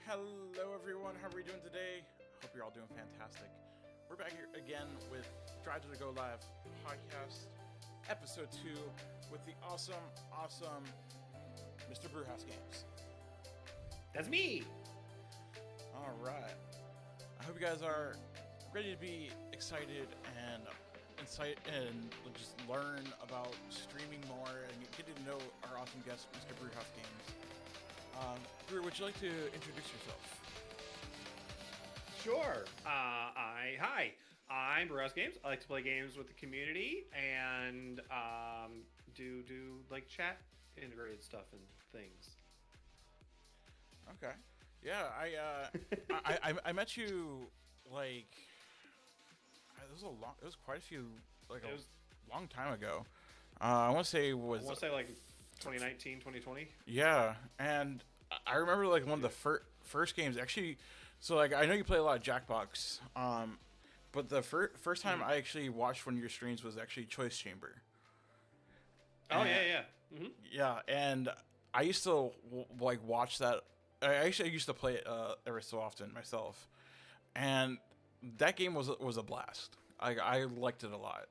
Hello everyone, how are we doing today? Hope you're all doing fantastic. We're back here again with Drive to Go Live podcast, episode 2, with the awesome Mr. Brewhouse Games. That's me! Alright. I hope you guys are ready to be excited and just learn about streaming more and get to know our awesome guest, Mr. Brewhouse Games. Brew, would you like to introduce yourself? Sure. Hi. I'm BrewhouseGames. I like to play games with the community and do like chat integrated stuff and things. Okay. Yeah, I met you like it was quite a few long time ago. I want to say like 2019, 2020. Yeah, and I remember like one of the first games actually. So like I know you play a lot of Jackbox, but the first time I actually watched one of your streams was actually Choice Chamber. Oh yeah. Mm-hmm. Yeah, and I used to like watch that. I used to play it every so often myself, and that game was a blast. I liked it a lot.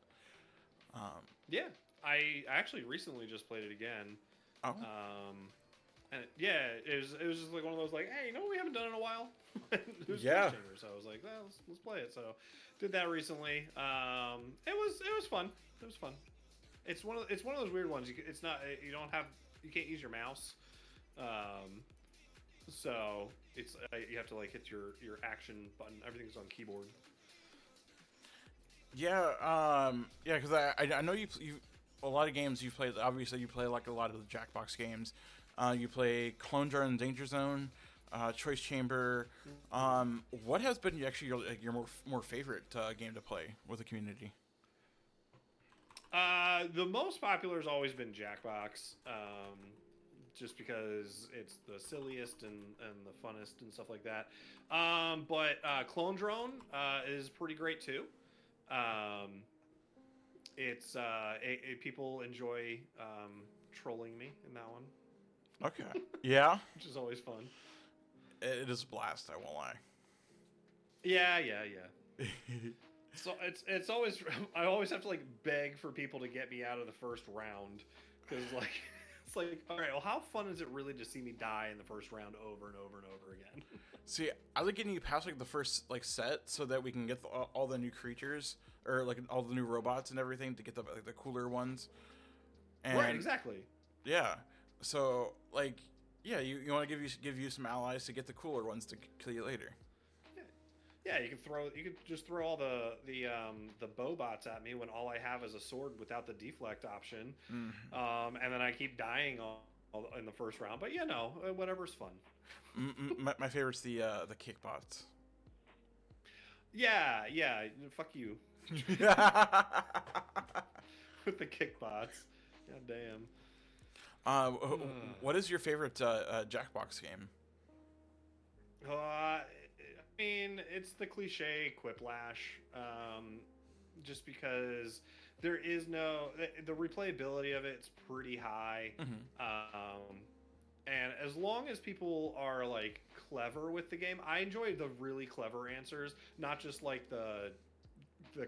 Yeah, I actually recently just played it again. Oh. And it was just like one of those like, hey, you know what we haven't done in a while? It was Yeah. Chamber, so I was like, well, let's play it. So did that recently. It was fun. It was fun. It's one of those weird ones. You can't use your mouse. So it's you have to like hit your action button. Everything's on keyboard. Yeah, because I know you a lot of games you play. Obviously, you play like a lot of the Jackbox games. You play Clone Jar and Danger Zone, Choice Chamber. What has been actually your more favorite game to play with the community? The most popular has always been Jackbox, just because it's the silliest and the funnest and stuff like that. But Clone Drone is pretty great too. People enjoy trolling me in that one. Okay. Yeah. Which is always fun. It is a blast, I won't lie. Yeah. So it's always I always have to like beg for people to get me out of the first round because like it's like, all right, well, how fun is it really to see me die in the first round over and over and over again? See, I like getting you past like the first like set so that we can get all the new creatures or like all the new robots and everything to get the cooler ones. And, right, exactly. Yeah. So like, yeah, you want to give you some allies to get the cooler ones to kill you later. Yeah, you can just throw all the bow bots at me when all I have is a sword without the deflect option, and then I keep dying in the first round. But whatever's fun. My favorite's the kick bots. Yeah, fuck you. With the kick bots, god damn. What is your favorite Jackbox game? I mean, it's the cliche Quiplash, just because there is the replayability of it's pretty high, and as long as people are like clever with the game, I enjoy the really clever answers, not just like the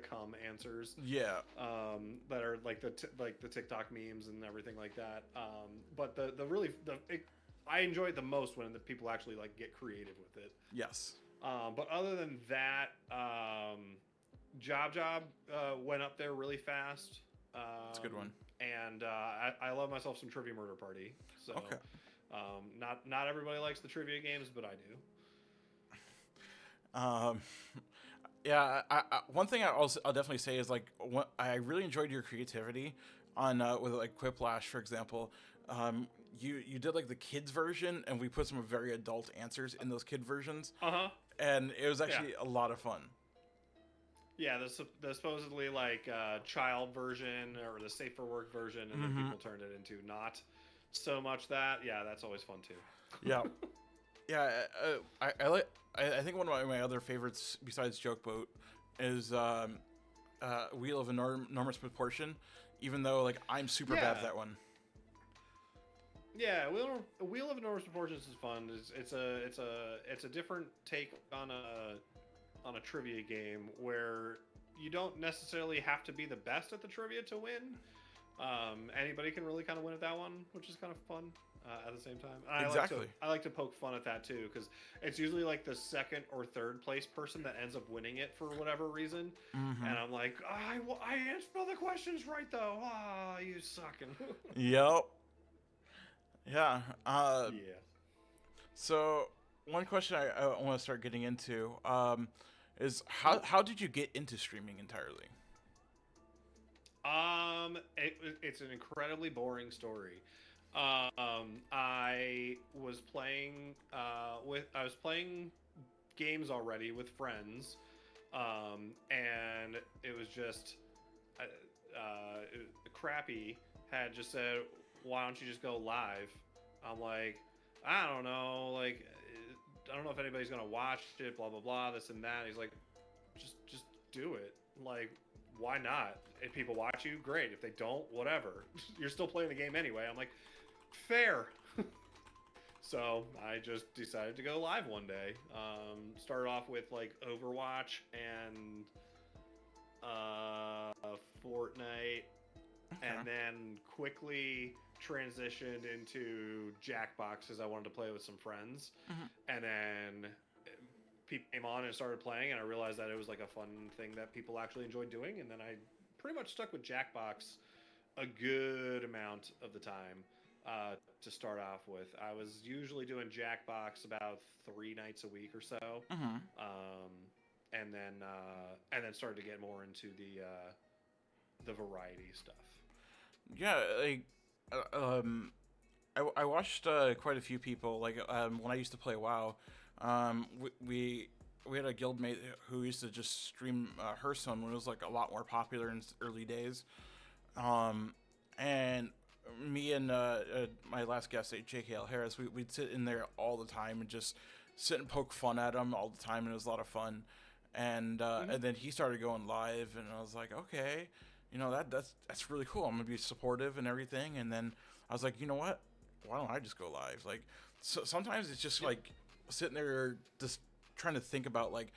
cum answers. Yeah. That are like the TikTok memes and everything like that. But I enjoy it the most when the people actually like get creative with it. Yes. But other than that, Job went up there really fast. It's a good one. And I love myself some Trivia Murder Party. So, okay. Not everybody likes the trivia games, but I do. Yeah. One thing I'll definitely say is like I really enjoyed your creativity on with like Quiplash, for example. You did like the kids version, and we put some very adult answers in those kid versions. And it was actually a lot of fun. Yeah, the supposedly like child version or the safe for work version, and then people turned it into not so much that. Yeah, that's always fun too. Yeah. Yeah, I think one of my other favorites besides Joke Boat is Wheel of Enormous Proportion, even though like I'm super bad at that one. Yeah, Wheel of Enormous Proportions is fun. It's a different take on a trivia game where you don't necessarily have to be the best at the trivia to win. Anybody can really kind of win at that one, which is kind of fun at the same time. And Exactly. I like to poke fun at that too because it's usually like the second or third place person that ends up winning it for whatever reason. Mm-hmm. And I'm like, I answered all the questions right though. Ah, you sucking. Yep. Yeah. Yeah. So one question I want to start getting into is how did you get into streaming entirely? It's an incredibly boring story. I was playing I was playing games already with friends, and it was just crappy had just said, "Why don't you just go live?" I'm like, I don't know, like I don't know if anybody's gonna watch it, blah blah blah, this and that. He's like, just do it. Like, why not? If people watch you, great. If they don't, whatever. You're still playing the game anyway. I'm like, fair. So I just decided to go live one day. Started off with like Overwatch and Fortnite, Okay. and then quickly transitioned into Jackbox as I wanted to play with some friends. Mm-hmm. And then people came on and started playing, and I realized that it was like a fun thing that people actually enjoyed doing. And then I pretty much stuck with Jackbox a good amount of the time to start off with. I was usually doing Jackbox about 3 nights a week or so, Mm-hmm. um, and then started to get more into the variety stuff. Yeah, like I watched quite a few people. Like when I used to play WoW, we had a guildmate who used to just stream Hearthstone when it was like a lot more popular in its early days. Um, and me and my last guest, J.K.L. Harris, we'd sit in there all the time and just sit and poke fun at him all the time, and it was a lot of fun. Mm-hmm. And then he started going live, and I was like, okay, that's really cool. I'm gonna be supportive and everything. And then I was like, you know what? Why don't I just go live? Like, sometimes it's just Yep. like sitting there just trying to think about like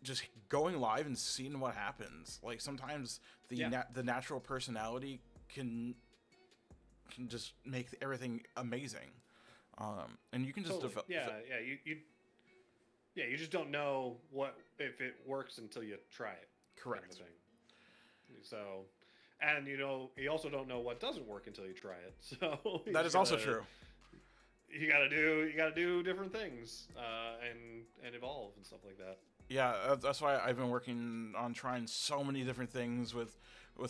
just going live and seeing what happens. Like sometimes Yeah. the natural personality can just make everything amazing. And you can just Totally. develop. Yeah. You just don't know what if it works until you try it, kind of a Correct. thing. So, and you also don't know what doesn't work until you try it. So That is also true. you gotta do different things and evolve and stuff like that. Yeah, that's why I've been working on trying so many different things with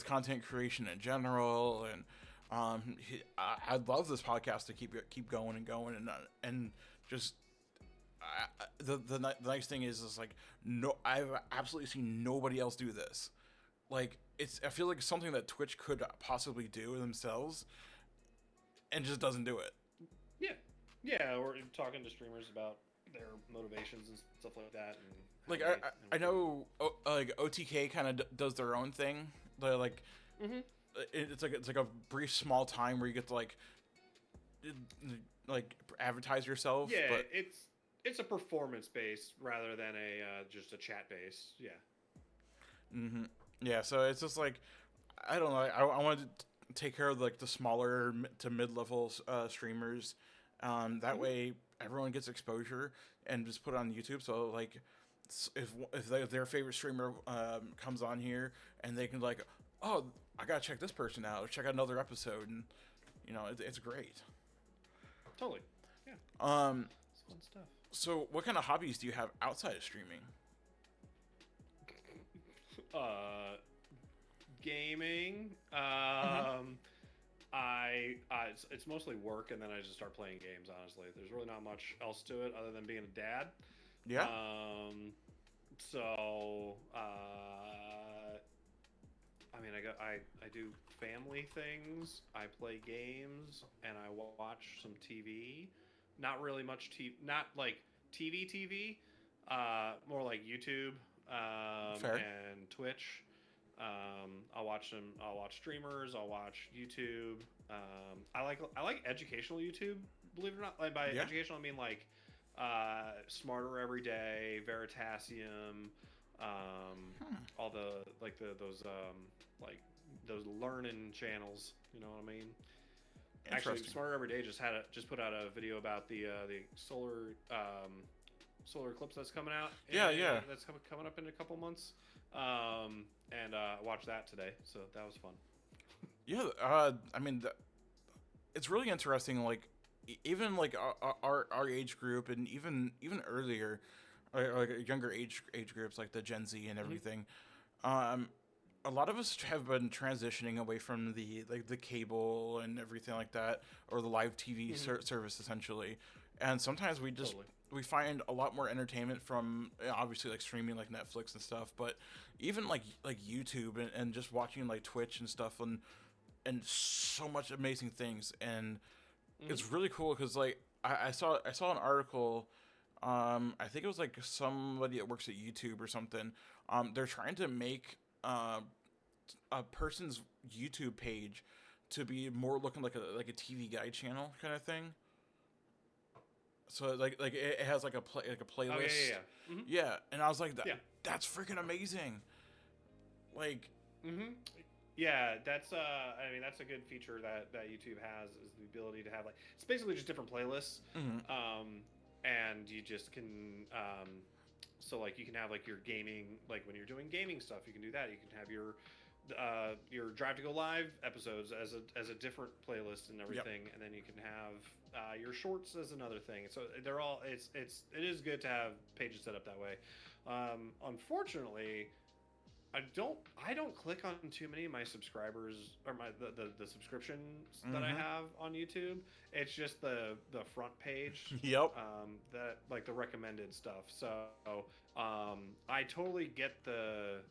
content creation in general, and I'd love this podcast to keep going and going, and just the nice thing is like no, I've absolutely seen nobody else do this. Like I feel like it's something that Twitch could possibly do themselves, and just doesn't do it. Yeah, yeah. Or talking to streamers about their motivations and stuff like that, and how Like I they. know like OTK kind of does their own thing. They're like Mm-hmm. it's like a brief small time where you get to like advertise yourself, Yeah, but it's a performance base rather than a just a chat base. Yeah. hmm yeah. So it's just like I don't know. I wanted to take care of like the smaller to mid level streamers. That Mm-hmm. way everyone gets exposure and just put it on YouTube. So like if their favorite streamer comes on here and they can like, oh, I gotta check this person out or check out another episode, and it's great. Totally. Yeah. Um, It's fun stuff. so what kind of hobbies do you have outside of streaming? Uh, gaming. Mm-hmm. It's mostly work, and then I just start playing games. Honestly, there's really not much else to it other than being a dad. Yeah. So I mean, I do family things. I play games, and I watch some TV. Not really much TV. Not like TV. More like YouTube Fair. and Twitch. I'll watch them. I'll watch streamers. I'll watch YouTube. I like educational YouTube. Believe it or not, like by educational I mean like Smarter Every Day, Veritasium, all the like like those learning channels. You know what I mean? Actually, Smarter Every Day just put out a video about the solar eclipse that's coming out. That's coming up in a couple months. And watched that today, so that was fun. Yeah, I mean, it's really interesting. Like, even like our age group, and even earlier, like younger age groups, like the Gen Z and everything. A lot of us have been transitioning away from the cable and everything like that, or the live TV service essentially. And sometimes we just we find a lot more entertainment from obviously like streaming, like Netflix and stuff, but even like YouTube and just watching like Twitch and stuff, and so much amazing things. And it's really cool because like I saw an article. I think it was like somebody that works at YouTube or something. They're trying to make a person's YouTube page to be more looking like a TV guide channel kind of thing. So like it has like a playlist. Oh, yeah. And I was like, that's freaking amazing. Like, yeah, that's I mean that's a good feature that YouTube has, is the ability to have like, it's basically just different playlists. And you just can so like you can have like your gaming, like when you're doing gaming stuff, you can do that. You can have your Drive to Go Live episodes as a different playlist and everything, and then you can have your shorts as another thing. So they're all it is good to have pages set up that way. Unfortunately, I don't click on too many of my subscribers or the subscriptions that I have on YouTube. It's just the front page. That like the recommended stuff. So I totally get the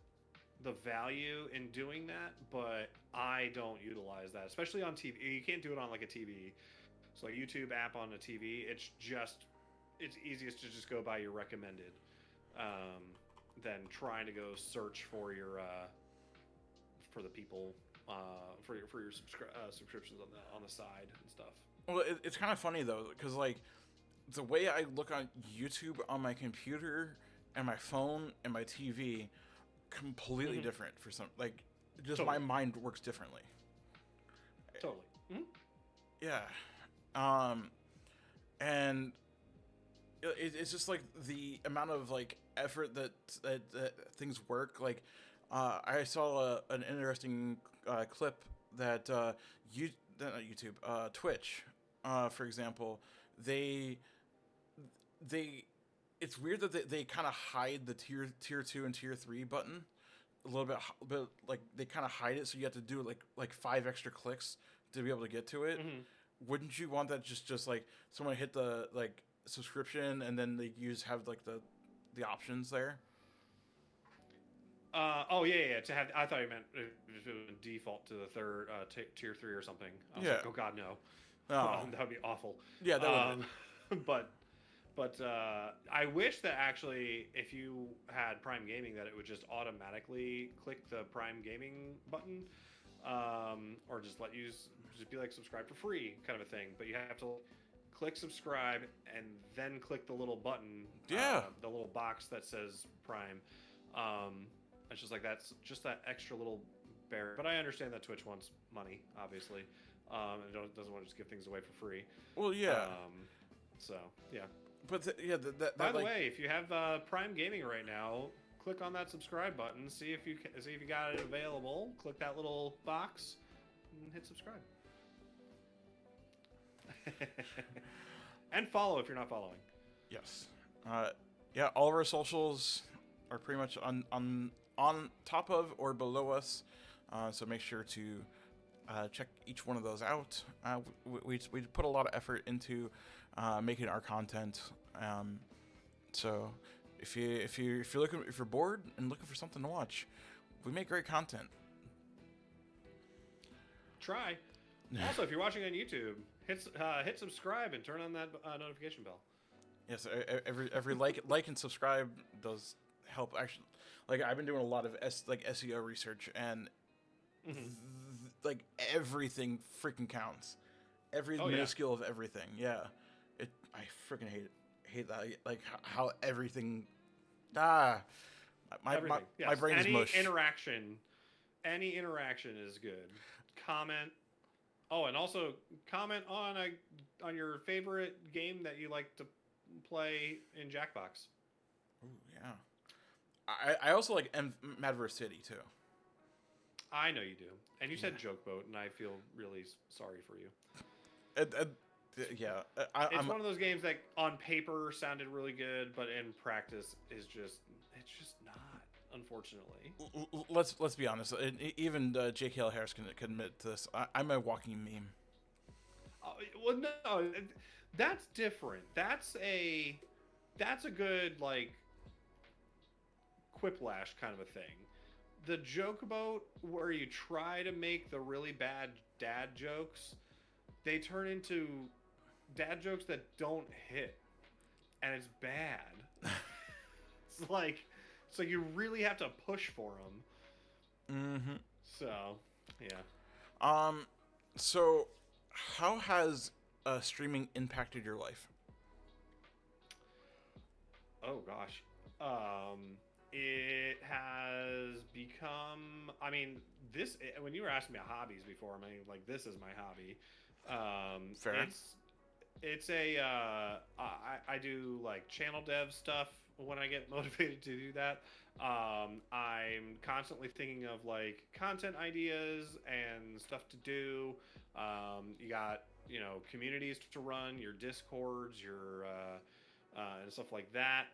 value in doing that, but I don't utilize that, especially on TV. You can't do it on like a TV. So like YouTube app on a TV, it's easiest to just go by your recommended. Than trying to go search for your for the people for your subscriptions on the side and stuff. Well, it's kind of funny though, because like the way I look on YouTube on my computer and my phone and my TV, completely different for some, like just my mind works differently. Totally. Yeah. And it's just like the amount of like effort that things work. Like I saw an interesting clip that not YouTube, Twitch, for example, they it's weird that they kind of hide the tier 2 and tier 3 button a little bit, like they kind of hide it, so you have to do like 5 extra clicks to be able to get to it. Wouldn't you want that just like someone hit the like subscription and then they have like the options there? Yeah. To have, I thought you meant if it would default to the third tier 3 or something. I was like, oh god, no. That would be awful. Yeah, that would. But I wish that actually, if you had Prime Gaming, that it would just automatically click the Prime Gaming button, or just let you just be like subscribe for free kind of a thing. But you have to click subscribe and then click the little button, the little box that says Prime. It's just like that's just that extra little barrier. But I understand that Twitch wants money, obviously, and doesn't want to just give things away for free. Well, yeah. So yeah. But by the way, if you have Prime Gaming right now, click on that subscribe button. See if you got it available. Click that little box and hit subscribe. And follow if you're not following. Yes. Yeah, all of our socials are pretty much on top of or below us. So make sure to check each one of those out. We put a lot of effort into making our content. So if you're bored and looking for something to watch, we make great content. Try. Also, if you're watching on YouTube, hit subscribe and turn on that notification bell. Yes, every like and subscribe does help. Actually, like I've been doing a lot of SEO research, and like everything freaking counts. Every Oh, yeah. minuscule of everything. Yeah. I freaking hate that. Like how everything Everything. my Yes. brain is mush. Any interaction is good. Comment. Oh, and also comment on your favorite game that you like to play in Jackbox. Ooh, yeah. I also like Mad vs. City too. I know you do. And you said Joke Boat, and I feel really sorry for you. Yeah, It's one of those games that on paper sounded really good, but in practice it's just not. Unfortunately, let's be honest. Even J.K.L. Harris can admit to this. I'm a walking meme. well, no, that's different. That's a good like quiplash kind of a thing. The joke boat where you try to make the really bad dad jokes, they turn into dad jokes that don't hit, and it's bad. it's like you really have to push for them. Mm-hmm. So, yeah. So how has streaming impacted your life? Oh gosh. It has become. I mean, this when you were asking me about hobbies before, I mean, like this is my hobby. Fair. It's a I do like channel dev stuff when I get motivated to do that. I'm constantly thinking of like content ideas and stuff to do. You got communities to run, your discords, your and stuff like that.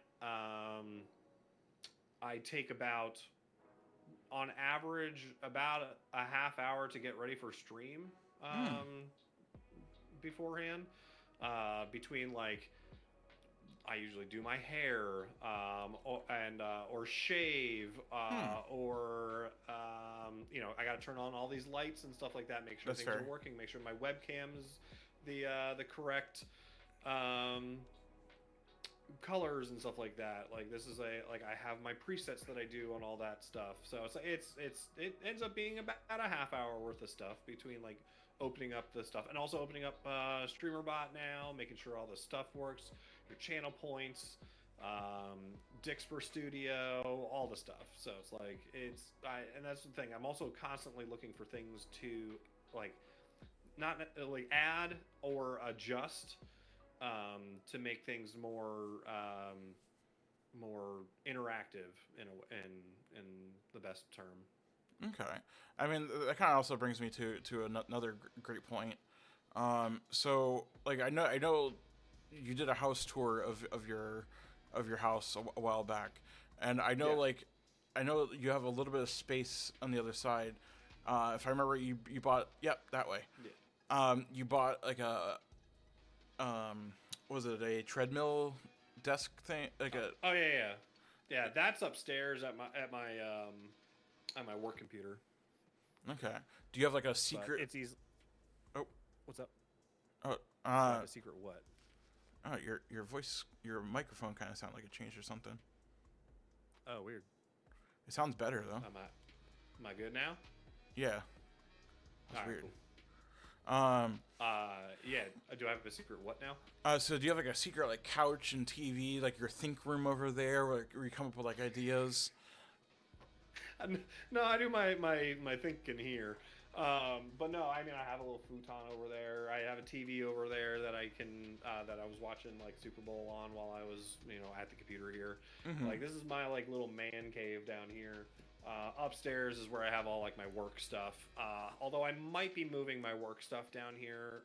I take about on average about a half hour to get ready for stream Hmm. beforehand. Between like I usually do my hair or shave Hmm. or I got to turn on all these lights and stuff like that. Make sure That's things fair. are working. Make sure my webcam is the correct um, colors and stuff like that. Like this is I have my presets that I do on all that stuff. So it ends up being about a half hour worth of stuff between like opening up the stuff and also opening up StreamerBot now, making sure all the stuff works, your channel points, Dixper Studio, all the stuff. So it's like and that's the thing. I'm also constantly looking for things to like not like add or adjust to make things more interactive in the best term. Okay. I mean, that kind of also brings me to another great point. So like I know you did a house tour of your house a while back, and I know Yeah. like I know you have a little bit of space on the other side. If I remember, you bought that way. Yeah. You bought like a was it a treadmill desk thing like a Oh yeah. That's upstairs at my work computer. okay. Do you have like a But secret? it's easy. Oh What's up? oh Do I have a secret what? oh your voice your microphone kind of sounded like it changed or something. Oh, weird. It sounds better though. Am I good now? Yeah, that's All right, weird. cool. Um, Yeah. Do I have a secret what now? so do you have like a secret like couch and TV, like your think room over there, where you come up with like ideas? No, I do my thinking here. But no, I mean I have a little futon over there. I have a TV over there that I can that I was watching like Super Bowl on while I was at the computer here. Mm-hmm. Like this is my like little man cave down here. Upstairs is where I have all like my work stuff. Although I might be moving my work stuff down here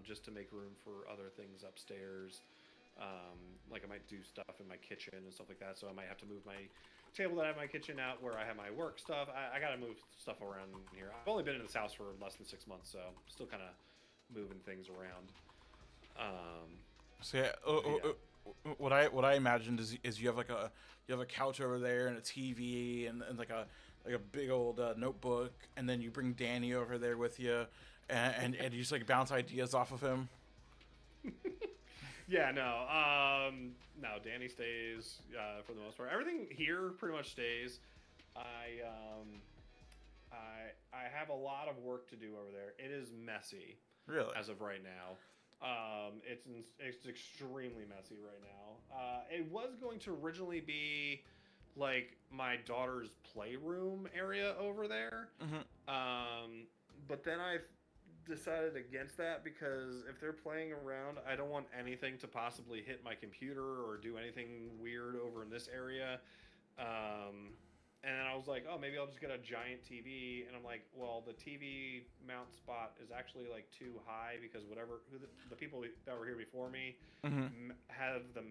just to make room for other things upstairs. Like I might do stuff in my kitchen and stuff like that. So I might have to move my table that I have in my kitchen out where I have my work stuff. I got to move stuff around here. I've only been in this house for less than 6 months, so I'm still kind of moving things around. So yeah, what I imagined is you have a couch over there and a TV and like a big old notebook, and then you bring Danny over there with you, and you just like bounce ideas off of him. Yeah, no, Danny stays for the most part. Everything here pretty much stays. I have a lot of work to do over there. It is messy Really? as of right now. It's extremely messy right now. It was going to originally be like my daughter's playroom area over there. Mm-hmm. But then I decided against that because if they're playing around, I don't want anything to possibly hit my computer or do anything weird over in this area. And then I was like, oh, maybe I'll just get a giant TV. And I'm like, well, the TV mount spot is actually like too high because the people that were here before me Mm-hmm. have the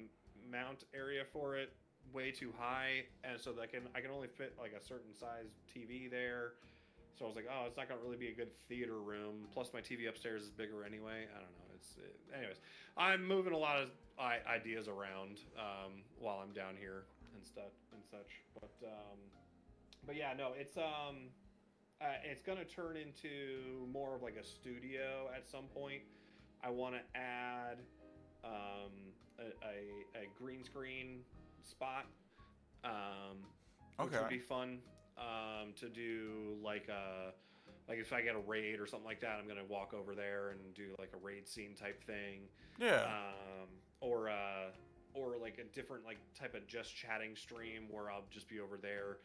mount area for it way too high, and so that I can only fit like a certain size TV there. So I was like, oh, it's not gonna really be a good theater room. Plus, my TV upstairs is bigger anyway. I don't know. Anyways. I'm moving a lot of ideas around while I'm down here and stuff and such. But yeah, no, it's gonna turn into more of like a studio at some point. I want to add um, a green screen spot, which Okay. would be fun to do like if I get a raid or something like that, I'm gonna walk over there and do like a raid scene type thing, Yeah. Or like a different like type of just chatting stream where I'll just be over there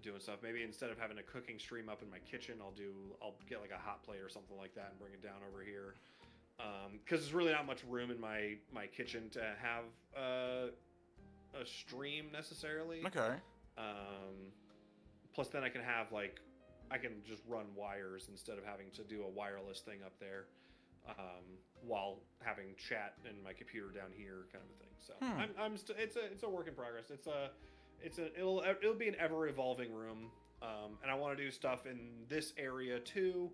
doing stuff. Maybe instead of having a cooking stream up in my kitchen, I'll get like a hot plate or something like that and bring it down over here. Because there's really not much room in my kitchen to have a stream necessarily. Okay. Plus, then I can have I can just run wires instead of having to do a wireless thing up there, while having chat in my computer down here, kind of a thing. So it's a work in progress. It'll be an ever evolving room, and I want to do stuff in this area too.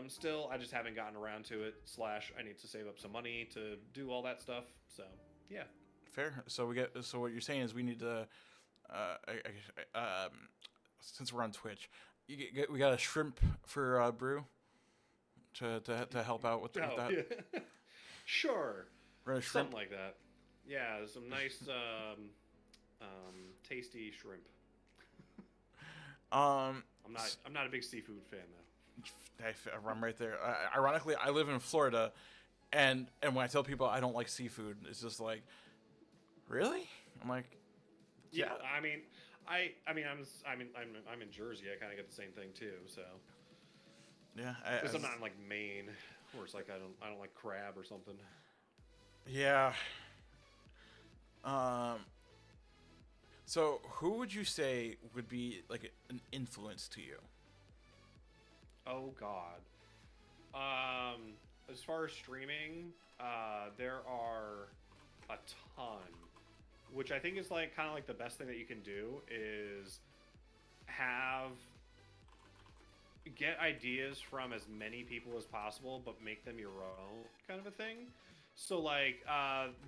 Still, I just haven't gotten around to it. / I need to save up some money to do all that stuff. So yeah. Fair. So what you're saying is we need to, since we're on Twitch, we got a shrimp for Brew to help out with that. Yeah. Sure. We're gonna shrimp. Something like that. Yeah, some nice tasty shrimp. I'm not a big seafood fan though. I'm right there. Ironically, I live in Florida, and when I tell people I don't like seafood, it's just like, really? I'm like, yeah. I'm in Jersey. I kind of get the same thing too. So yeah, because I'm not in like Maine, where it's like I don't like crab or something. Yeah. So who would you say would be like an influence to you? Oh God. As far as streaming, there are a ton, which I think is like kind of like the best thing that you can do is get ideas from as many people as possible, but make them your own, kind of a thing. So like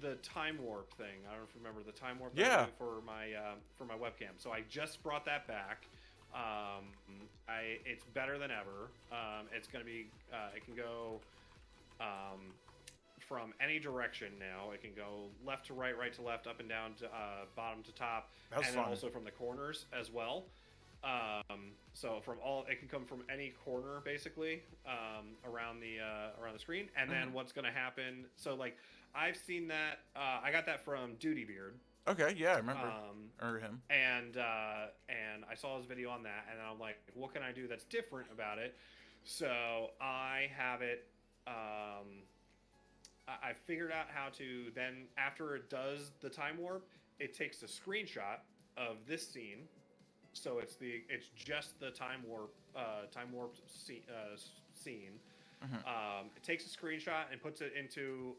the time warp thing. I don't know if you remember the time warp thing for my webcam. So I just brought that back. It's better than ever. It's gonna be. It can go from any direction now. It can go left to right, right to left, up and down, to bottom to top, and then also from the corners as well. So it can come from any corner basically around the screen. And then what's going to happen? So like I've seen that. I got that from Duty Beard. Okay, yeah, I remember. Or him. And I saw his video on that, and I'm like, what can I do that's different about it? So I have it. I figured out how to then, after it does the time warp, it takes a screenshot of this scene. So it's just the time warp scene. Mm-hmm. It takes a screenshot and puts it into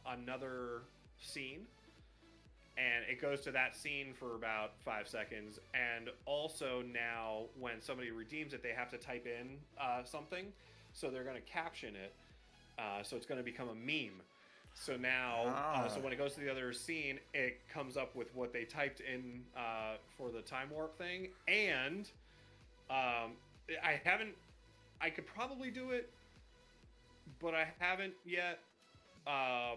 another scene, and it goes to that scene for about 5 seconds. And also now, when somebody redeems it, they have to type in something, so they're going to caption it. So it's going to become a meme. So now, so when it goes to the other scene, it comes up with what they typed in for the time warp thing. And I could probably do it, but I haven't yet. Now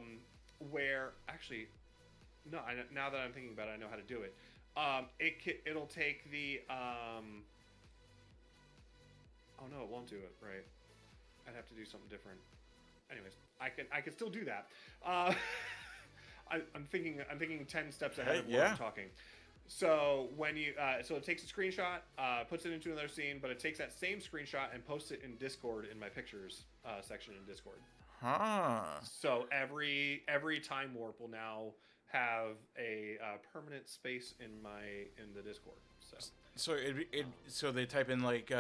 that I'm thinking about it, I know how to do it. It'll take the Oh no, it won't do it. Right. I'd have to do something different. Anyways, I can still do that. Uh, I'm thinking 10 steps ahead of where I'm talking. So when you so it takes a screenshot, puts it into another scene, but it takes that same screenshot and posts it in Discord in my pictures section in Discord. Huh. So every time warp will now have a permanent space in the Discord. So they type in like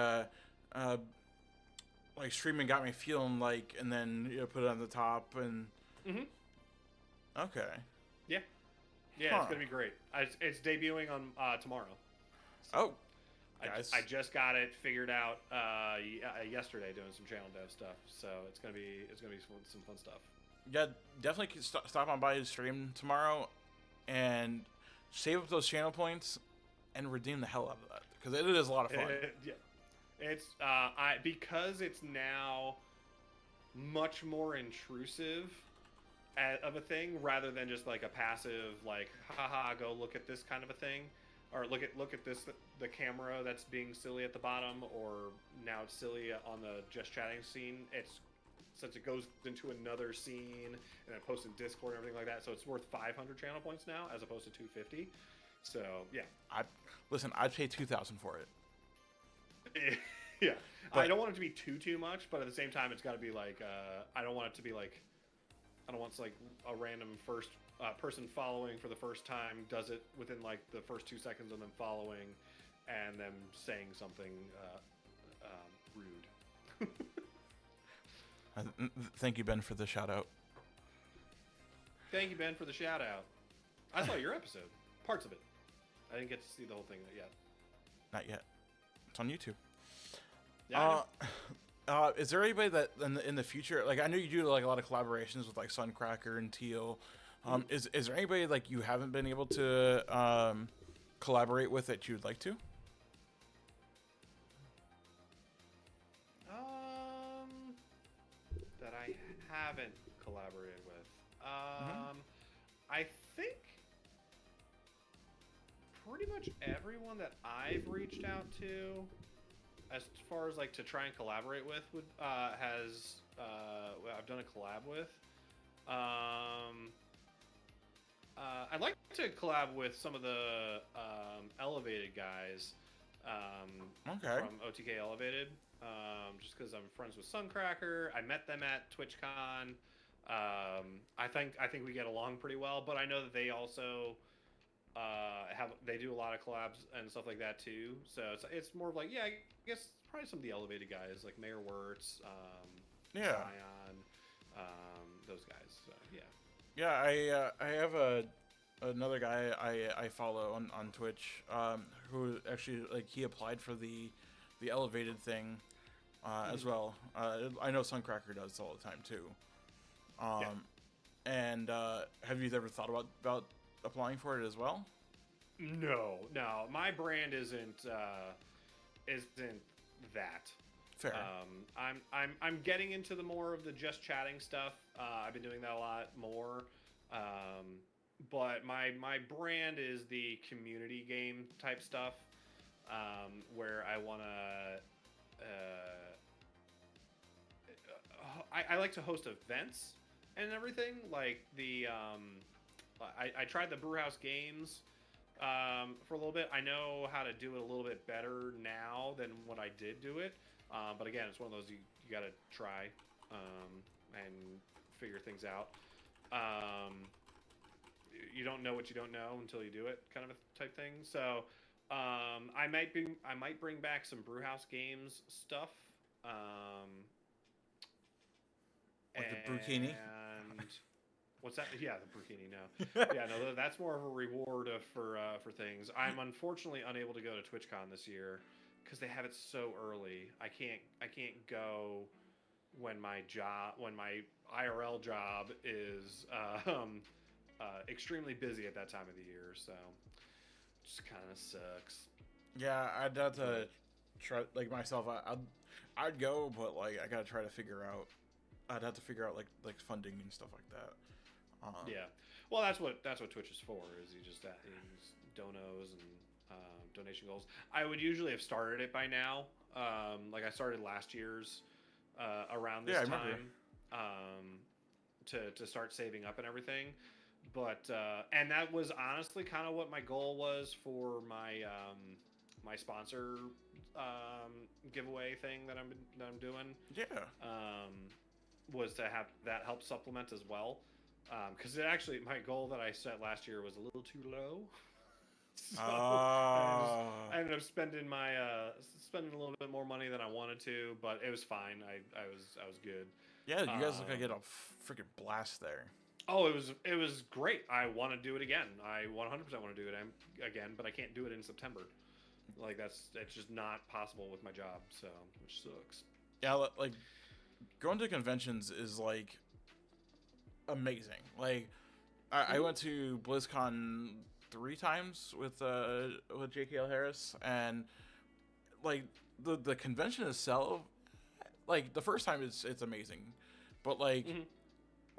streaming got me feeling like, and then put it on the top and. Mm-hmm. Okay. Yeah. Yeah, It's gonna be great. It's debuting on tomorrow. So guys. I just got it figured out yesterday doing some channel dev stuff. So it's gonna be some fun stuff. Yeah, definitely stop on by his stream tomorrow, and save up those channel points, and redeem the hell out of that because it is a lot of fun. Yeah. It's because it's now much more intrusive of a thing rather than just like a passive like haha go look at this kind of a thing, or look at this the camera that's being silly at the bottom, or now it's silly on the just chatting scene. It's since it goes into another scene and it posts in Discord and everything like that, so it's worth 500 channel points now as opposed to 250. So yeah, I'd pay 2,000 for it. Yeah, but I don't want it to be too much, but at the same time, it's got to be like I don't want it to be like a random first person following for the first time does it within like the first 2 seconds of them following, and them saying something rude. Thank you, Ben, for the shout out. Thank you, Ben, for the shout out. I saw your episode, parts of it. I didn't get to see the whole thing yet. Not yet. It's on YouTube. Yeah. Is there anybody that in the future, like I know you do like a lot of collaborations with like Suncracker and Teal. Is there anybody like you haven't been able to collaborate with that you'd like to? That I haven't collaborated with. I think pretty much everyone that I've reached out to, as far as like to try and collaborate with, has I've done a collab with. I'd like to collab with some of the Elevated guys from OTK Elevated, just because I'm friends with Suncracker. I met them at TwitchCon. I think we get along pretty well, but I know that they also they do a lot of collabs and stuff like that too. So it's more of like, yeah, I guess probably some of the Elevated guys like Mayor Wirtz, Zion, those guys. So, yeah. Yeah, I have another guy I follow on Twitch who actually like he applied for the Elevated thing as well. I know Suncracker does all the time too. And have you ever thought about applying for it as well? No. My brand isn't that. Fair. I'm getting into the more of the just chatting stuff. I've been doing that a lot more. But my brand is the community game type stuff, where I want to. I like to host events and everything. Like I tried the BrewhouseGames for a little bit. I know how to do it a little bit better now than when I did do it. But again, it's one of those you got to try and figure things out. You don't know what you don't know until you do it, kind of a type thing. So I might bring back some BrewhouseGames stuff. Like the Brewkini? And what's that? Yeah, the Brewkini. No, yeah, no, that's more of a reward for things. I'm unfortunately unable to go to TwitchCon this year because they have it so early. I can't go when my IRL job is extremely busy at that time of the year. So just kind of sucks. Yeah, I'd have to try like myself. I'd go, but like I gotta try to figure out. I'd have to figure out like funding and stuff like that. Yeah, well, that's what Twitch is for. Is you just donos and donation goals. I would usually have started it by now. Like I started last year's around this time to start saving up and everything. But and that was honestly kind of what my goal was for my my sponsor giveaway thing that I'm doing. Yeah. Was to have that help supplement as well. Because it actually, my goal that I set last year was a little too low. So I ended up spending spending a little bit more money than I wanted to, but it was fine. I was good. Yeah, you guys look like you had a freaking blast there. Oh, it was great. I want to do it again. I 100% want to do it again, but I can't do it in September. Like it's just not possible with my job, so which sucks. Yeah, like going to conventions is like amazing. Like I went to BlizzCon 3 times with JKL Harris, and like the convention itself, like the first time it's amazing, but like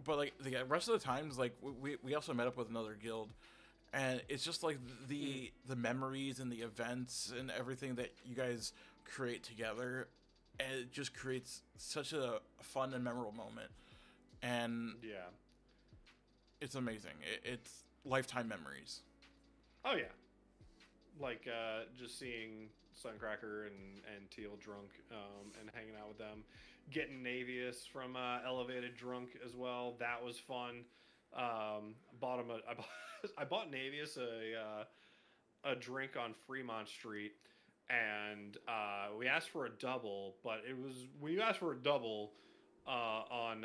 the rest of the times, like we also met up with another guild, and it's just like the memories and the events and everything that you guys create together, and it just creates such a fun and memorable moment. And yeah, it's amazing. It's lifetime memories. Oh yeah, like just seeing Suncracker and Teal drunk and hanging out with them, getting Navius from Elevated drunk as well. That was fun. Bought him I bought Navius a drink on Fremont Street, and we asked for a double, but when you ask for a double on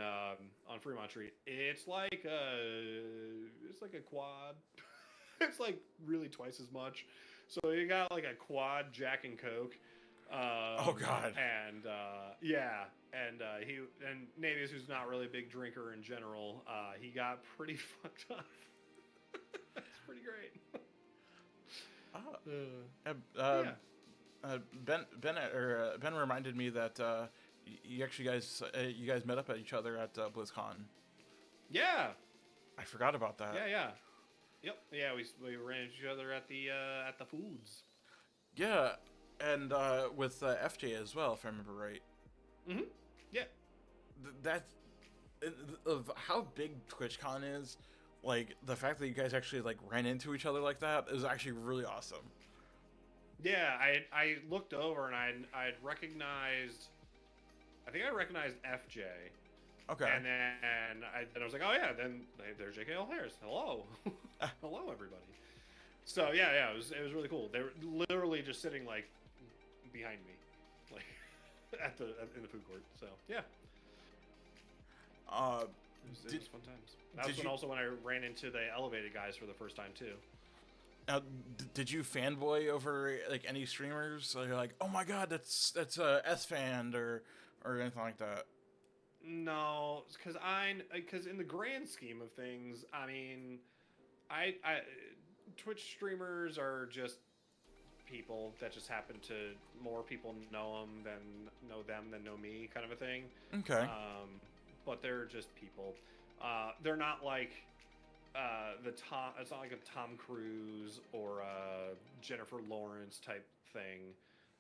Fremont Street, it's like a quad. It's like really twice as much. So you got like a quad Jack and Coke. Oh God. And yeah, and Navius, who's not really a big drinker in general, he got pretty fucked up. That's pretty great. Ben reminded me that you guys met up at each other at BlizzCon. Yeah. I forgot about that. Yeah. Yep. Yeah, we ran into each other at the foods. Yeah, and with FJ as well, if I remember right. Mm-hmm. Yeah. That's of how big TwitchCon is. Like the fact that you guys actually like ran into each other like that is actually really awesome. Yeah, I looked over and I'd recognized. I think I recognized FJ. Okay. And then I was like, oh yeah, then there's JKL Harris. Hello, hello everybody. So yeah, it was really cool. They were literally just sitting like behind me, like in the food court. So yeah. It was fun times. That was also when I ran into the Elevated guys for the first time too. Now, did you fanboy over like any streamers? So you're like, oh my god, that's S-Fan or anything like that? No, because in the grand scheme of things, I mean, I Twitch streamers are just people that just happen to more people know them than know me, kind of a thing. Okay. But they're just people. They're not like it's not like a Tom Cruise or a Jennifer Lawrence type thing.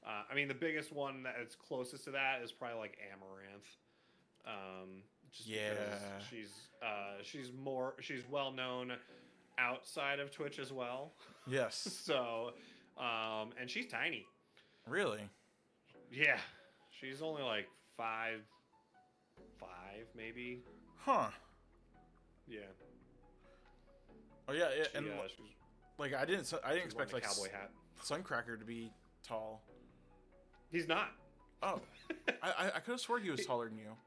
I mean, the biggest one that's closest to that is probably like Amaranth. Just because she's well known outside of Twitch as well. Yes. So, and she's tiny. Really? Yeah, she's only like 5'5" maybe. Huh. Yeah. Oh yeah, she and was, like I didn't expect like cowboy hat. Suncracker to be tall. He's not. Oh, I could have sworn he was taller than you.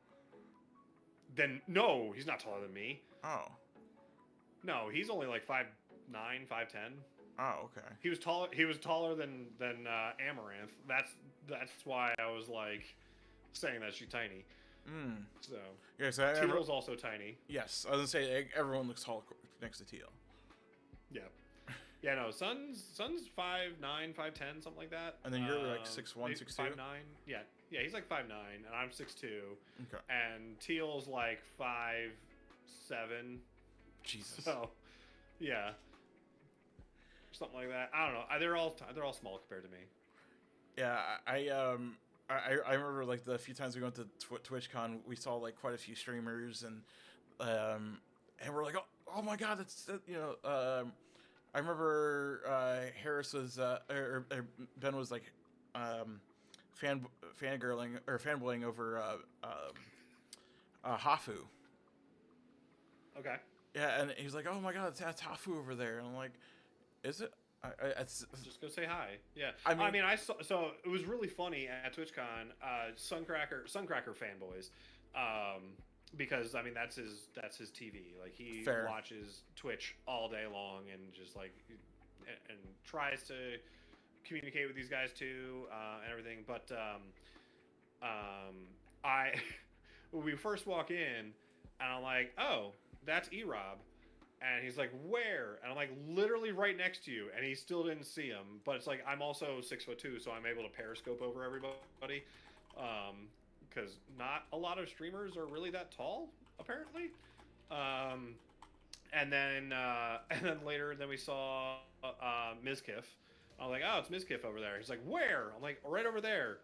Then no, he's not taller than me. Oh. No, he's only like 5'9", 5'10". Oh, okay. He was taller than Amaranth. That's why I was like saying that she's tiny. So yeah, so Teal's also tiny. Yes, I was gonna say everyone looks tall next to Teal. Yeah. Yeah, no, Sun's 5'9", 5'10", something like that. And then you're like 6'1", 6'2"? 5'9". Yeah, he's like 5'9", and I'm 6'2". Okay. And Teal's like 5'7". Jesus. So, yeah. something like that. I don't know. They're all small compared to me. Yeah, I remember like the few times we went to TwitchCon, we saw like quite a few streamers, and we're like, oh my god, I remember Harris was or Ben was like fangirling or fanboying over Hafu. Okay. Yeah, and he was like, "Oh my god, that's Hafu over there," and I'm like, "Is it?" Just go say hi. Yeah. I mean, I saw. So it was really funny at TwitchCon. Suncracker fanboys, because I mean that's his TV. Like he Fair. watches Twitch all day long and just like and tries to communicate with these guys too and everything. But I when we first walk in, and I'm like, oh, that's E-Rob. And he's like, where? And I'm like, literally right next to you. And he still didn't see him. But it's like, I'm also 6'2", so I'm able to periscope over everybody. Because not a lot of streamers are really that tall, apparently. And then later, we saw Mizkif. I was like, oh, it's Mizkif over there. He's like, where? I'm like, right over there.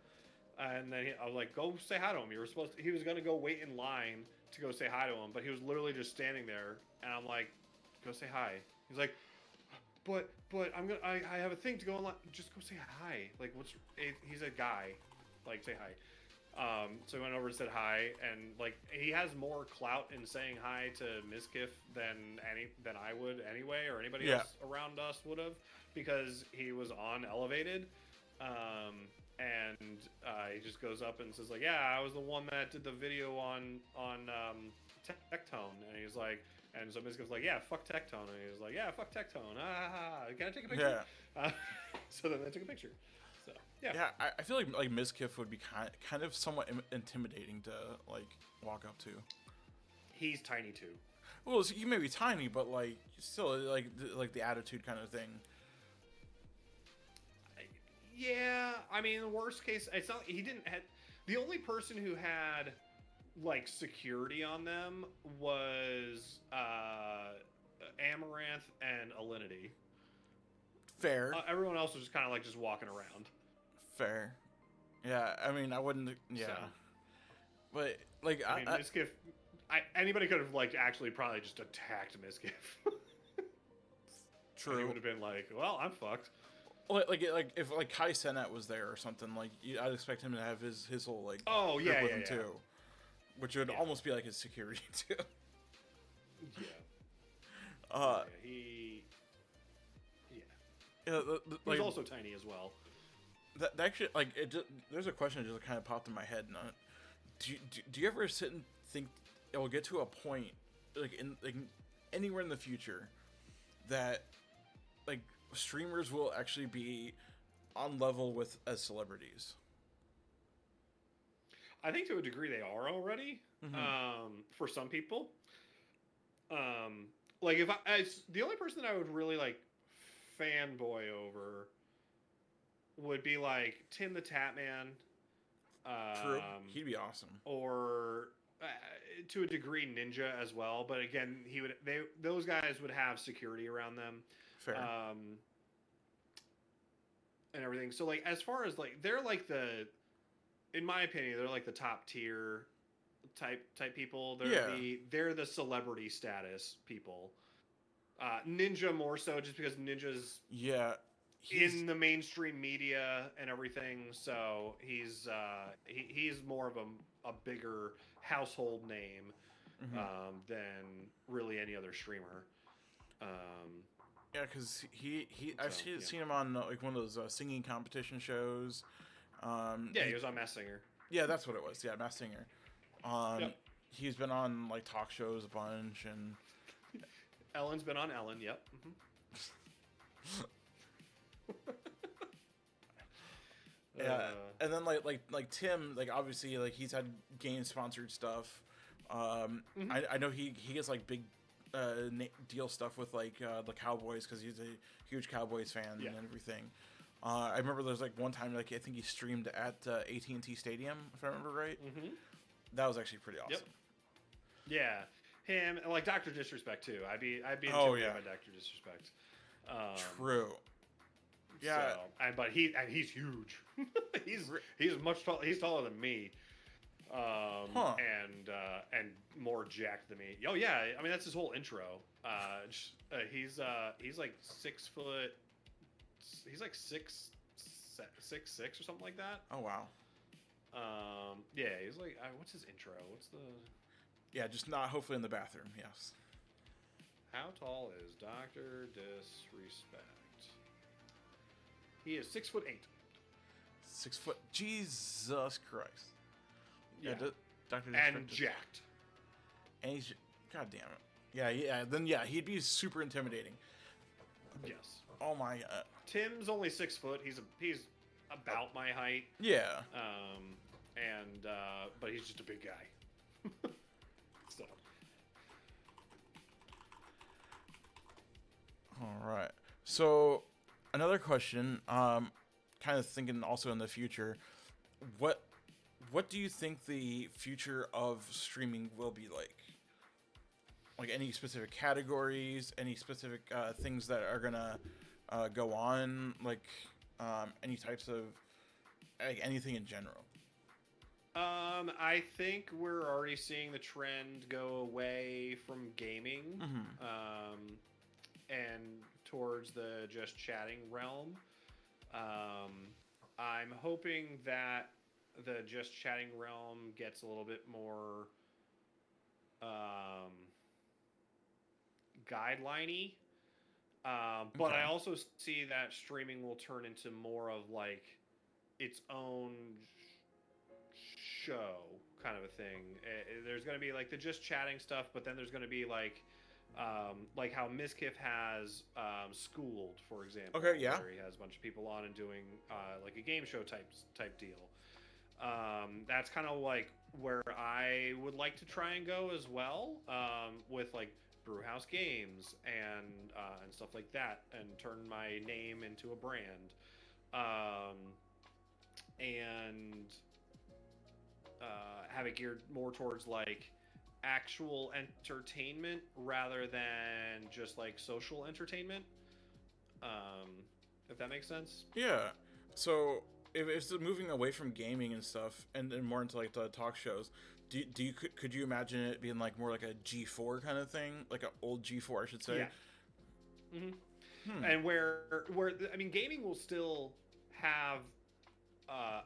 And then I was like, go say hi to him. He was going to go wait in line to go say hi to him. But he was literally just standing there. And I'm like, go say hi. He's like, but I have a thing to go online. Just go say hi. Like, he's a guy. Like, say hi. So I went over and said hi, and like he has more clout in saying hi to Mizkif than I would anyway, or anybody else around us would have, because he was on Elevated. And he just goes up and says like, yeah, I was the one that did the video on Tectone, and he's like, and so Mizkif's like, yeah, fuck Tectone, and he's like, yeah, fuck Tectone, can I take a picture? Yeah. So then they took a picture. So yeah, I feel like Mizkif would be kind of somewhat intimidating to like walk up to. He's tiny too. Well, he may be tiny, but like still like the attitude kind of thing. Yeah, I mean, the worst case, it's not. He didn't have. The only person who had like security on them was Amaranth and Alinity. Fair. Everyone else was just kind of like just walking around. Fair. Yeah, I mean, I wouldn't. Yeah. So, but like, I mean, Mizkif. Anybody could have like actually probably just attacked Mizkif. True. And he would have been like, well, I'm fucked. Like if like Kai Cenat was there or something, like I'd expect him to have his whole like group with him too, which would almost be like his security too. Yeah. He's also tiny as well. That actually like there's a question that just kind of popped in my head. Do you ever sit and think it will get to a point like anywhere in the future that like streamers will actually be on level with as celebrities? I think to a degree they are already. For some people, like if the only person that I would really like fanboy over would be like Tim the Tatman. True, he'd be awesome. Or to a degree Ninja as well, but again, those guys would have security around them. Fair. And everything. So like as far as like they're like in my opinion, they're like the top tier type people. They're the celebrity status people. Ninja more so just because Ninja's in the mainstream media and everything, so he's more of a bigger household name than really any other streamer. Yeah, because I've seen him on like one of those singing competition shows. He was on Masked Singer. Yeah, that's what it was. Yeah, Masked Singer. He's been on like talk shows a bunch, and Ellen's been on Ellen. Yep. Yeah, and then like Tim, like obviously like he's had game sponsored stuff. I know he gets like big deal stuff with like the Cowboys because he's a huge Cowboys fan and everything. I remember there was like one time like I think he streamed at AT&T Stadium if I remember right. That was actually pretty awesome. Yep. Yeah, him and like Dr. Disrespect too. I'd be into by Dr. Disrespect. True. Yeah. So, but he's huge. he's much tall. He's taller than me. And more jacked than me. Oh yeah, I mean that's his whole intro. He's like 6 foot. He's like 6'6" or something like that. Oh wow. Yeah, he's like what's his intro? What's the? Yeah, just not hopefully in the bathroom. Yes. How tall is Dr. Disrespect? He is 6'8". 6 foot. Jesus Christ. Yeah. Dr. And jacked. And he's, God damn it. Yeah. Then yeah, he'd be super intimidating. Yes. Oh my. Tim's only 6 foot. He's about my height. Yeah. But he's just a big guy. So. All right. So another question. Kind of thinking also in the future, what do you think the future of streaming will be like? Like any specific categories, any specific things that are gonna go on, like any types of like anything in general. I think we're already seeing the trend go away from gaming, and towards the just chatting realm. I'm hoping that the just chatting realm gets a little bit more guideline-y. But I also see that streaming will turn into more of like its own show kind of a thing. There's going to be like the just chatting stuff, but then there's going to be like how Miskiff has Schooled, for example. Okay, yeah. Where he has a bunch of people on and doing like a game show type deal. That's kind of like where I would like to try and go as well, with like BrewhouseGames and stuff like that, and turn my name into a brand, and have it geared more towards like actual entertainment rather than just like social entertainment. If that makes sense. Yeah. So if it's moving away from gaming and stuff and more into like the talk shows, could you imagine it being like more like a G4 kind of thing, like an old G4, I should say? Yeah. And where I mean, gaming will still have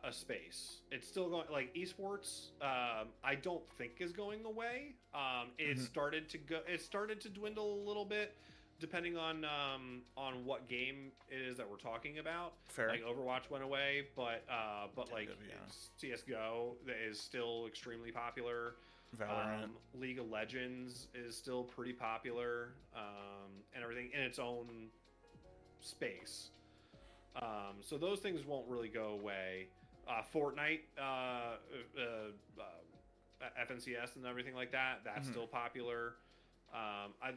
a space. It's still going, like esports. I don't think is going away. It started to dwindle a little bit, depending on what game it is that we're talking about. Fair. Like Overwatch went away, but like CS:GO is still extremely popular. Valorant. League of Legends is still pretty popular, and everything in its own space. So those things won't really go away. Fortnite, FNCS and everything like that, that's still popular.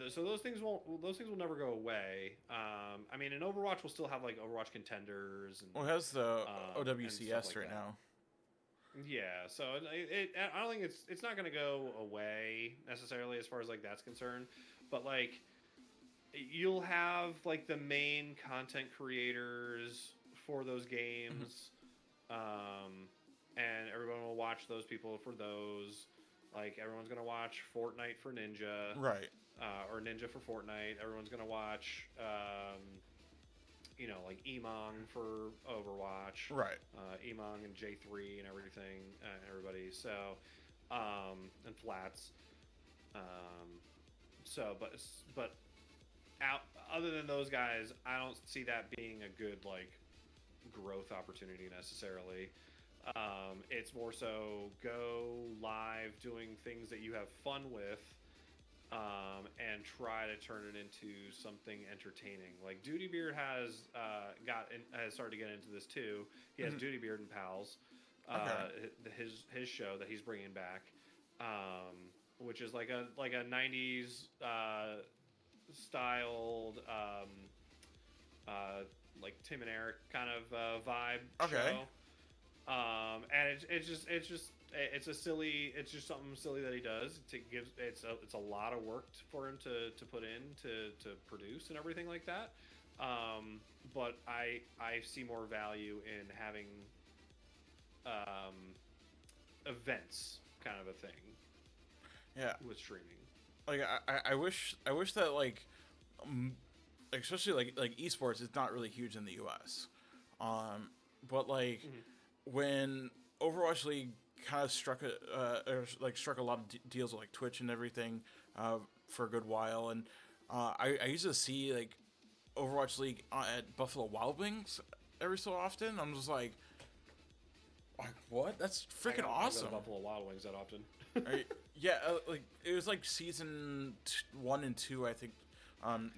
So those things will never go away. I mean, in Overwatch we'll still have like Overwatch contenders. And, well, it has the OWCS right now. Yeah, so I don't think it's not going to go away necessarily as far as like that's concerned, but like you'll have like the main content creators for those games, and everyone will watch those people for those. Like everyone's gonna watch Fortnite for Ninja, right? Or Ninja for Fortnite. Everyone's gonna watch, like Emong for Overwatch, right? Emong and J3 and everything, and everybody. So, and Flats. But other than those guys, I don't see that being a good like growth opportunity necessarily. It's more so go live doing things that you have fun with, and try to turn it into something entertaining. Like Duty Beard has started to get into this too. He has Duty Beard and Pals, his show that he's bringing back, which is like a 90s styled, like Tim and Eric kind of vibe show. And it's just something silly that he does. It's a lot of work for him to put in to produce and everything like that. But I see more value in having um, events kind of a thing Yeah, with streaming. like I wish that um, especially like esports is not really huge in the U.S. But like Mm-hmm. when Overwatch League kind of struck a lot of deals with like Twitch and everything for a good while, and I used to see like Overwatch League at Buffalo Wild Wings every so often. I'm just like what? That's freaking I don't go to awesome. Buffalo Wild Wings that often. Right? Yeah, like it was like season 1 and 2, I think.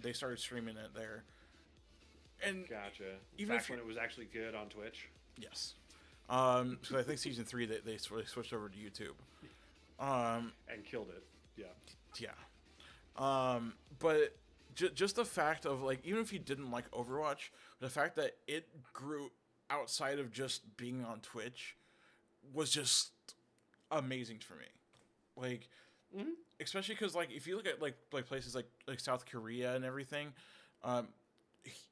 They started streaming it there, and Gotcha. even Back if you when it was actually good on Twitch. yes, so I think season 3 they switched over to YouTube. Um, And killed it. Yeah. yeah. But just the fact of like even if you didn't like Overwatch, the fact that it grew outside of just being on Twitch was just amazing for me. Like Mm-hmm. especially because like if you look at like places like South Korea and everything, um,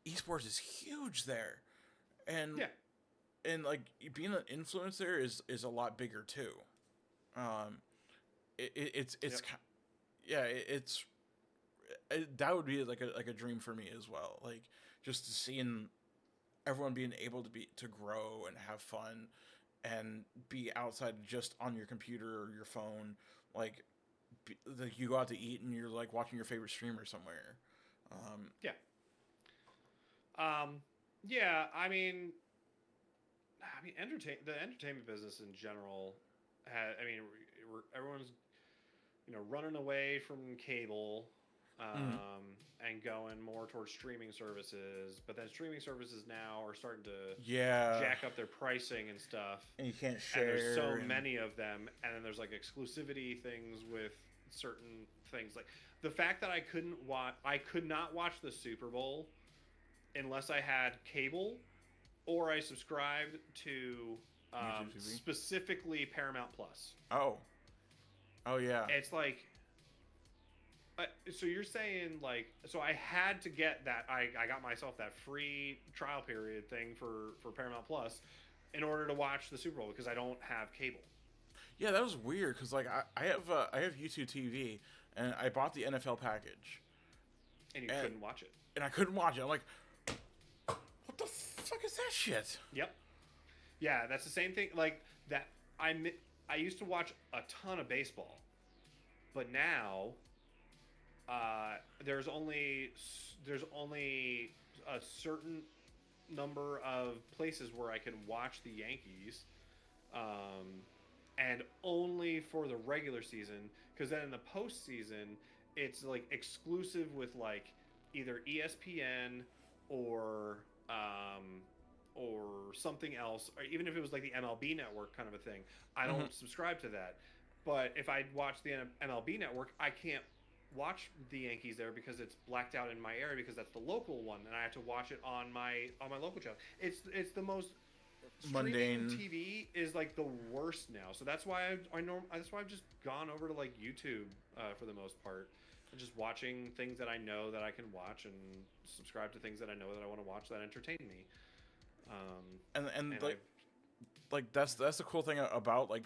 esports is huge there, and Yeah. like being an influencer is a lot bigger too. Um, it's Yep. yeah, that would be like a dream for me as well. Like just seeing everyone being able to grow and have fun and be outside just on your computer or your phone, like like you go out to eat and you're like watching your favorite streamer somewhere. Um, Yeah. Um, yeah. The entertainment business in general. I mean, everyone's running away from cable, mm, and going more towards streaming services. But then streaming services now are starting to yeah, jack up their pricing and stuff. and you can't And there's so share. And, many of them, and then there's like exclusivity things with certain things. Like the fact that I could not watch the Super Bowl unless I had cable or I subscribed to YouTube TV. specifically Paramount Plus. Oh, oh yeah. It's like, so you're saying like, so I had to get that. I got myself that free trial period thing for Paramount Plus in order to watch the Super Bowl because I don't have cable. Yeah, that was weird because like I have YouTube TV and I bought the NFL package And you and couldn't watch it. I couldn't watch it. I'm like, what the fuck is that shit? Yep. Yeah, that's the same thing. Like that, I used to watch a ton of baseball, but now there's only a certain number of places where I can watch the Yankees, and only for the regular season. Because then in the postseason, it's like exclusive with like either ESPN or or something else, or even if it was like the MLB network kind of a thing. I Mm-hmm. don't subscribe to that. But if I watch the MLB network, I can't watch the Yankees there because it's blacked out in my area because that's the local one, and I have to watch it on my local channel. It's the most streaming Mundane. TV is like the worst now. So that's why that's why I've just gone over to like YouTube for the most part, and just watching things that I know that I can watch and subscribe to things that I know that I want to watch that entertain me. And And like that's the cool thing about like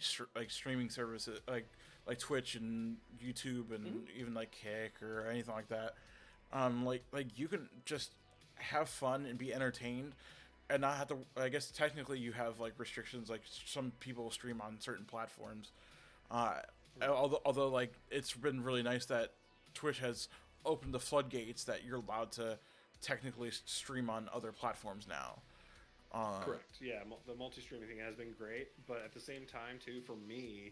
streaming services like Twitch and YouTube and Mhm. even like Kick or anything like that. Like you can just have fun and be entertained and not have to. I guess technically you have like restrictions. Like some people stream on certain platforms. Uh, although like it's been really nice that Twitch has opened the floodgates that you're allowed to technically stream on other platforms now. Correct. Yeah, the multi-streaming thing has been great, but at the same time, too, for me,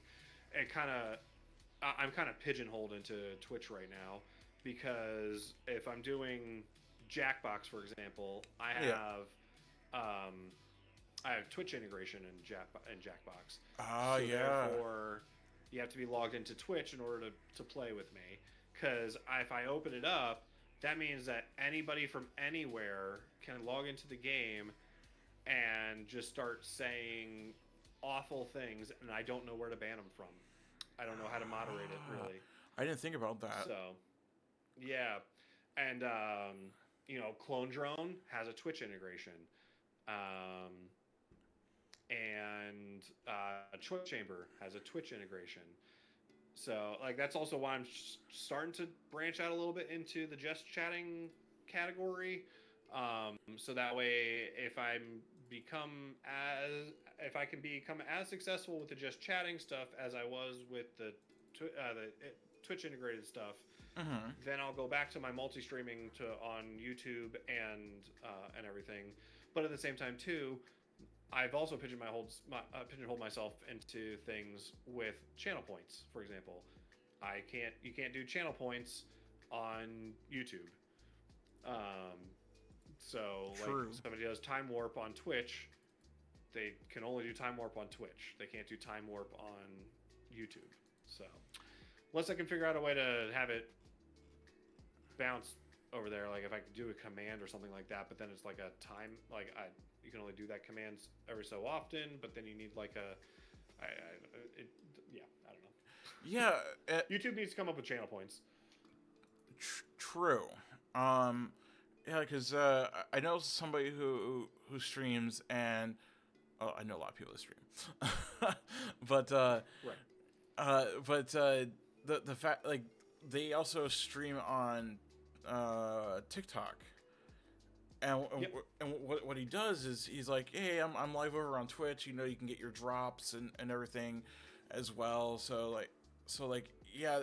it kind of I'm kind of pigeonholed into Twitch right now because if I'm doing Jackbox, for example, Yeah. um, I have Twitch integration in Jackbox, Ah, so yeah. therefore you have to be logged into Twitch in order to play with me. Because if I open it up, that means that anybody from anywhere can log into the game and just start saying awful things, and I don't know where to ban them from. I don't know how to moderate it Ah, really. I didn't think about that. So, yeah, and Clone Drone has a Twitch integration, and Choice Chamber has a Twitch integration. So like that's also why I'm starting to branch out a little bit into the just chatting category. So that way, if I can become as successful with the just chatting stuff as I was with the Twitch integrated stuff, then I'll go back to my multi-streaming on YouTube and everything. But at the same time too, I've also pigeonholed myself into things with channel points. For example, you can't do channel points on YouTube. So True. like somebody does time warp on Twitch, they can only do time warp on Twitch. They can't do time warp on YouTube. So unless I can figure out a way to have it bounce over there, like if I could do a command or something like that, but then it's like a time, you can only do that command every so often, but then you need like I don't know. Yeah. YouTube needs to come up with channel points. True. Yeah, because I know somebody who streams, and I know a lot of people that stream, but right. The fact, like, they also stream on TikTok, and what he does is he's like, hey, I'm live over on Twitch. You can get your drops and everything as well. So yeah,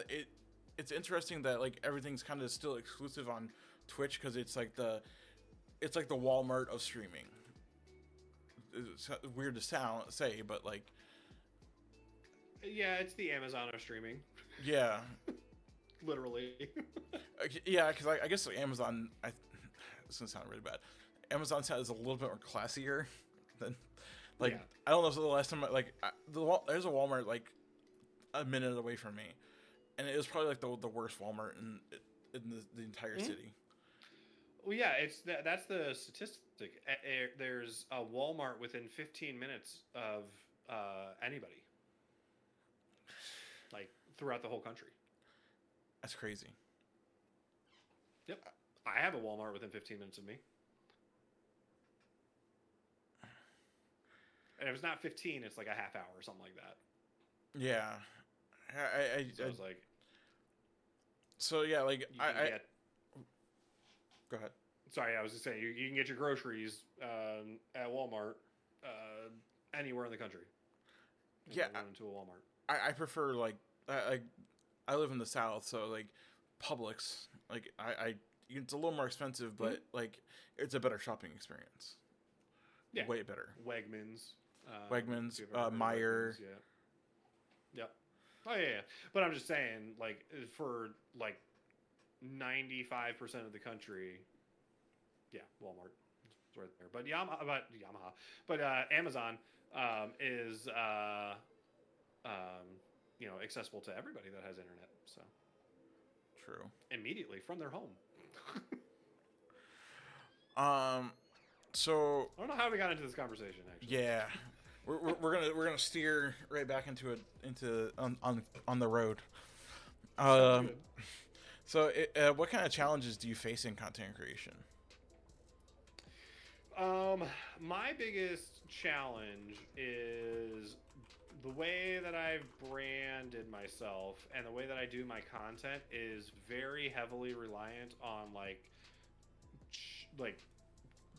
it's interesting that like everything's kind of still exclusive on Twitch, because it's like the Walmart of streaming. It's weird to say, but like, yeah, it's the Amazon of streaming. Yeah. Literally. Yeah, because I guess like Amazon, this is gonna sound really bad. Amazon is a little bit more classier than, like, yeah. I don't know if it was the last time there's a Walmart like a minute away from me, and it was probably like the worst Walmart in the entire city. Well, yeah, that's the statistic. There's a Walmart within 15 minutes of anybody, like throughout the whole country. That's crazy. Yep, I have a Walmart within 15 minutes of me, and if it's not 15, it's like a half hour or something like that. Yeah, I was like, so yeah, like Go ahead. Sorry, I was just saying you can get your groceries at Walmart anywhere in the country. Yeah, run into a Walmart. I prefer I live in the South, so like Publix, like it's a little more expensive, but like it's a better shopping experience. Yeah, way better. Wegmans, Meijer. Wegmans, yeah. Yep. Oh yeah. But I'm just saying, like for like 95% of the country, yeah, Walmart is right there. But Amazon is accessible to everybody that has internet. So true. Immediately from their home. So I don't know how we got into this conversation. Actually, yeah, we're gonna steer right back into on the road. So, what kind of challenges do you face in content creation? My biggest challenge is the way that I've branded myself and the way that I do my content is very heavily reliant on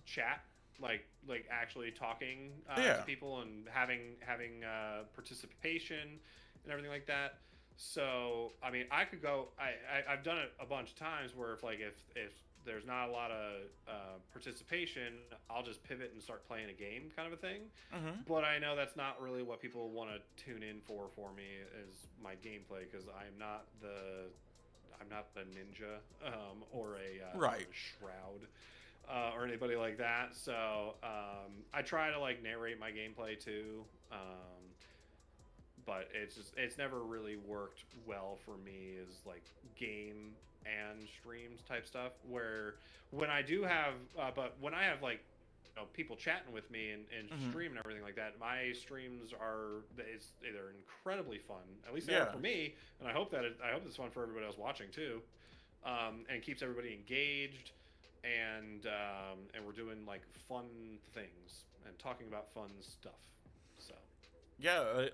chat, like actually talking to people and having participation and everything like that. So, I mean, I could go. I've done it a bunch of times where if there's not a lot of participation, I'll just pivot and start playing a game, kind of a thing. Mm-hmm. But I know that's not really what people want to tune in for me is my gameplay, because I'm not the ninja or a Shroud or anybody like that. So I try to narrate my gameplay too. But it's never really worked well for me as game and streams type stuff, where when I do have when I have people chatting with me and mm-hmm. stream and everything like that, my streams they're incredibly fun, at least they are for me, and I hope it's fun for everybody else watching too, and keeps everybody engaged. and we're doing like fun things and talking about fun stuff. So Yeah,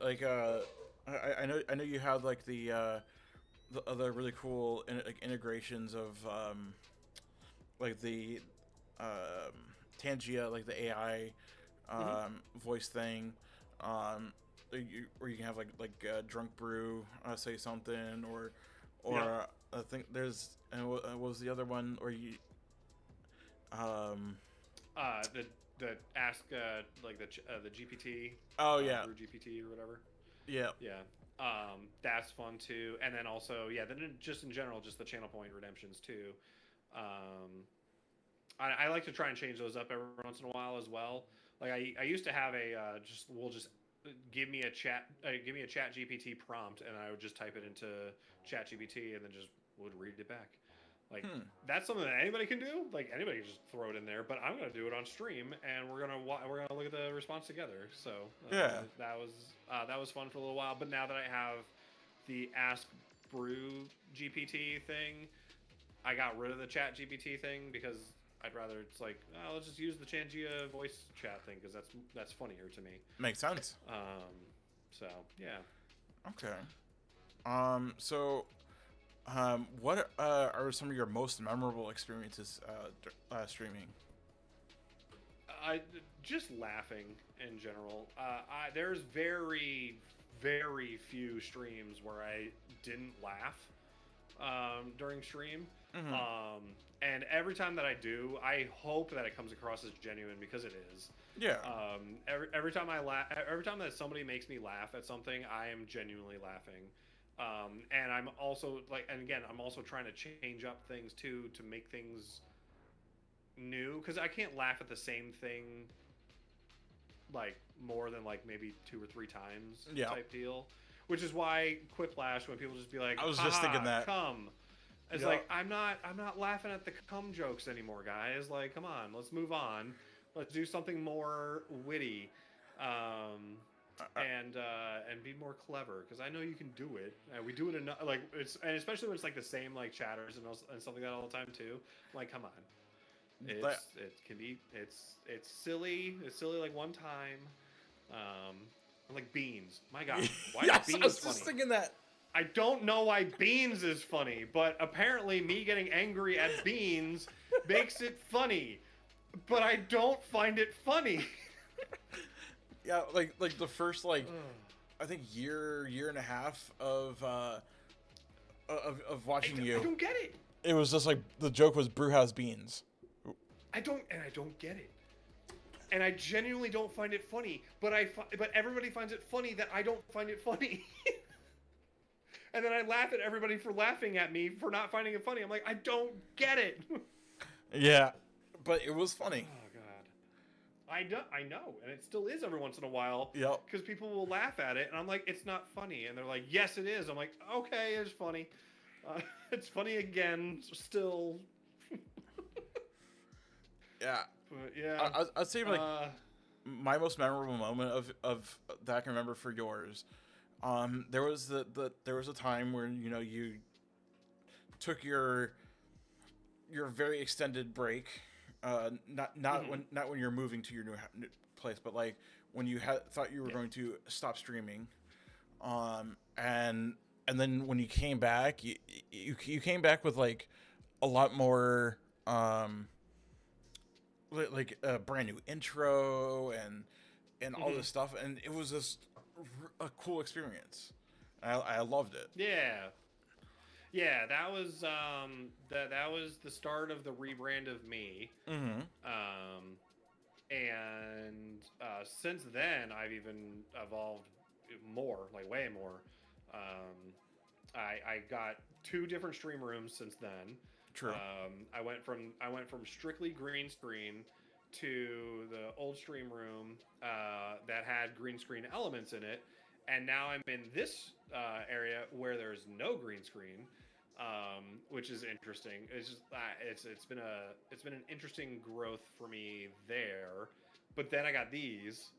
I know you have like the other really cool like integrations of like the um, Tangia, like the AI hmm voice thing, or you can have like drunk brew say something, or yep. I think there's and what was the other one, or you um The ask like the GPT, oh yeah, Brew GPT or whatever. yeah, Yeah. That's fun too. And then also, yeah, then just in general, just the channel point redemptions too. Um, I like to try and change those up every once in a while as well. Like I used to have a just we'll just give me a chat GPT prompt and I would just type it into chat GPT and then just would read it back. Like hmm, that's something that anybody can do. Like anybody can just throw it in there, but I'm gonna do it on stream and we're gonna look at the response together. So yeah, that was fun for a little while. But now that I have the Ask Brew GPT thing, I got rid of the Chat GPT thing because I'd rather it's like let's just use the Changia voice chat thing because that's funnier to me. makes sense. So yeah, Okay, so what are some of your most memorable experiences streaming? I just laughing in general. There's very few streams where I didn't laugh during stream. Mm-hmm. Um, and every time that I do, I hope that it comes across as genuine because it is. Yeah. Every time I laugh, every time that somebody makes me laugh at something, I am genuinely laughing. And I'm also like, and again, I'm also trying to change up things too to make things new because I can't laugh at the same thing like more than like maybe two or three times Yeah. type deal. Which is why Quiplash, when people just be like, I was just thinking haha, that. come. It's Yeah. like I'm not laughing at the cum jokes anymore, guys. Like, come on, let's move on. Let's do something more witty, and be more clever. Because I know you can do it. And we do it enough. Like it's and especially when it's like the same like chatters and stuff like that all the time too. I'm like, come on. That, It can be it's silly. It's silly like one time. Um, like beans. My God, why is yes, I beans was funny? just thinking that. I don't know why beans is funny, but apparently me getting angry at beans makes it funny. But I don't find it funny. Yeah, like the first like I think year and a half of watching I you, don't get it. it was just like the joke was Brewhouse Beans. I don't get it. And I genuinely don't find it funny, but but everybody finds it funny that I don't find it funny. And then I laugh at everybody for laughing at me for not finding it funny. I'm like, I don't get it. Yeah, but it was funny. Oh God, I know, and it still is every once in a while. Yep. Because people will laugh at it, and I'm like, it's not funny, and they're like, yes, it is. I'm like, okay, it's funny. It's funny again, still. Yeah. But yeah, I'd say like uh, my most memorable moment of that I can remember for yours. There was there was a time where you took your very extended break. Not when you're moving to your new place, but like when you thought you were yeah. going to stop streaming. And then when you came back, you came back with like a lot more like a brand new intro and all this stuff, and it was just a cool experience. I loved it. Yeah. Yeah, that was that was the start of the rebrand of me. Mm-hmm. And since then, I've even evolved more, like way more. I got two different stream rooms since then. True. I went from strictly green screen to the old stream room that had green screen elements in it, and now I'm in this area where there's no green screen, which is interesting. It's just it's been an interesting growth for me there. But then I got these,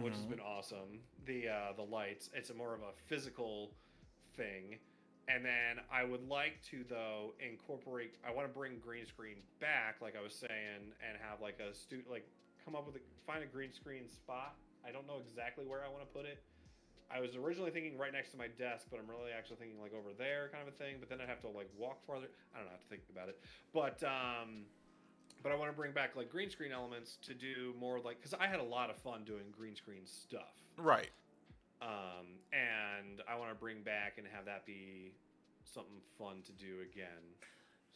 which has Mm-hmm. been awesome. The lights. It's a more of a physical thing. And then I would like to, though, incorporate. I want to bring green screen back, like I was saying, and have like come up with find a green screen spot. I don't know exactly where I want to put it. I was originally thinking right next to my desk, but I'm really actually thinking like over there, kind of a thing. But then I'd have to like walk farther. I don't know, I have to think about it. But I want to bring back like green screen elements to do more like, because I had a lot of fun doing green screen stuff. Right. And I want to bring back and have that be something fun to do again.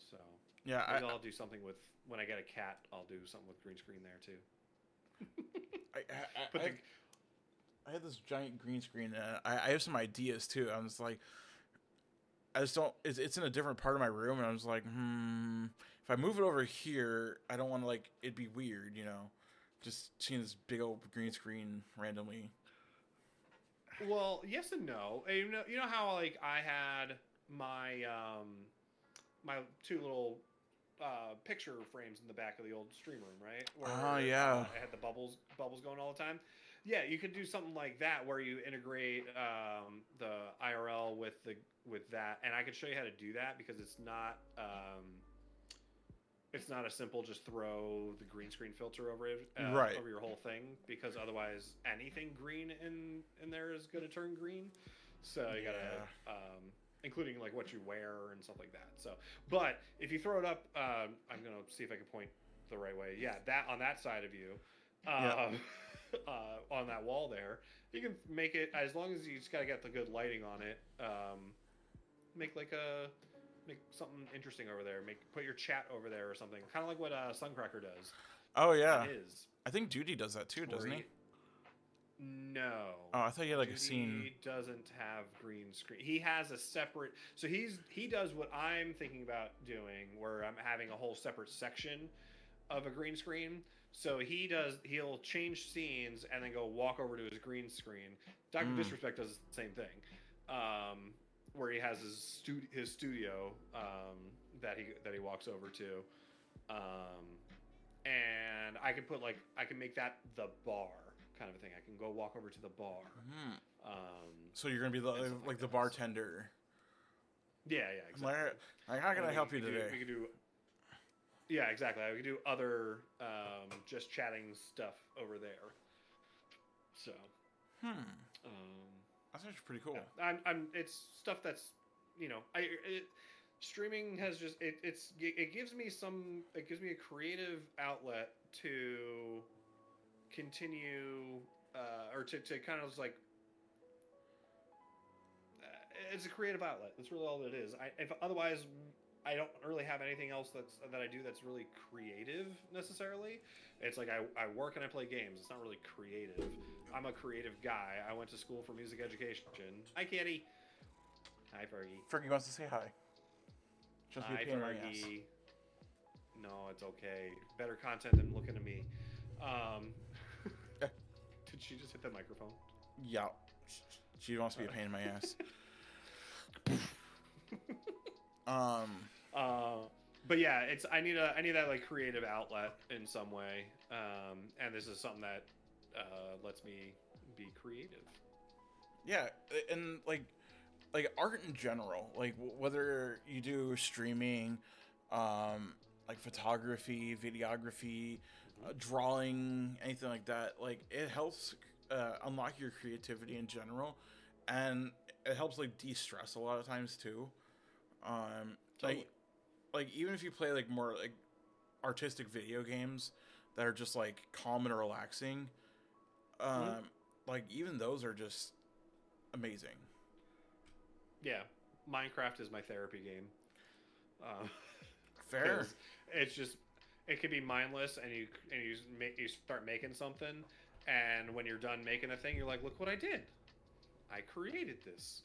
So Yeah, maybe I'll do something with, when I get a cat, I'll do something with green screen there too. I had this giant green screen, and I have some ideas too. I was like, I just don't. It's in a different part of my room, and I was like, if I move it over here, I don't want to like it'd be weird, just seeing this big old green screen randomly. Well, yes and no. You know how like I had my my two little picture frames in the back of the old stream room, right? Oh yeah. I had the bubbles going all the time. Yeah, you could do something like that where you integrate the IRL with that, and I could show you how to do that because it's not a simple just throw the green screen filter over it right. over your whole thing, because otherwise anything green in there is going to turn green. So you gotta including like what you wear and stuff like that. So, but if you throw it up, I'm gonna see if I can point the right way. Yeah, that on that side of you, on that wall there, you can make it, as long as you just gotta get the good lighting on it. Make something interesting over there. Put your chat over there or something, kind of like what Suncracker does. Oh yeah, I think Duty does that too, doesn't he? No. Oh, I thought you had like Duty a scene. He doesn't have green screen. He has a separate. So he does what I'm thinking about doing, where I'm having a whole separate section of a green screen. So he'll change scenes and then go walk over to his green screen. Dr. Disrespect does the same thing, where he has his studio that he walks over to, and I can make that the bar kind of a thing. I can go walk over to the bar. So you're gonna be the bartender. Yeah, exactly. Like, how can I help you today? We could do. Yeah, exactly. We could do other just chatting stuff over there. So. That's actually pretty cool. Yeah, it's stuff that's, streaming has just it gives me a creative outlet to continue or to kind of like it's a creative outlet. That's really all it is. Otherwise I don't really have anything else that I do that's really creative necessarily. It's like I work and I play games. It's not really creative. I'm a creative guy. I went to school for music education. Hi, Kitty. Hi, Fergie. Fergie wants to say hi. Just hi, Fergie. No, it's okay. Better content than looking at me. Did she just hit the microphone? Yeah. She wants to be a pain in my ass. But yeah, I need that like creative outlet in some way, and this is something that lets me be creative. Yeah, and like art in general, like whether you do streaming, like photography, videography, drawing, anything like that, like it helps unlock your creativity in general, and it helps like de-stress a lot of times too. Totally. Like even if you play like more like artistic video games that are just like calm and relaxing, like even those are just amazing. Yeah, Minecraft is my therapy game. Fair. It can be mindless, and you start making something, and when you're done making a thing, you're like, look what I did. I created this.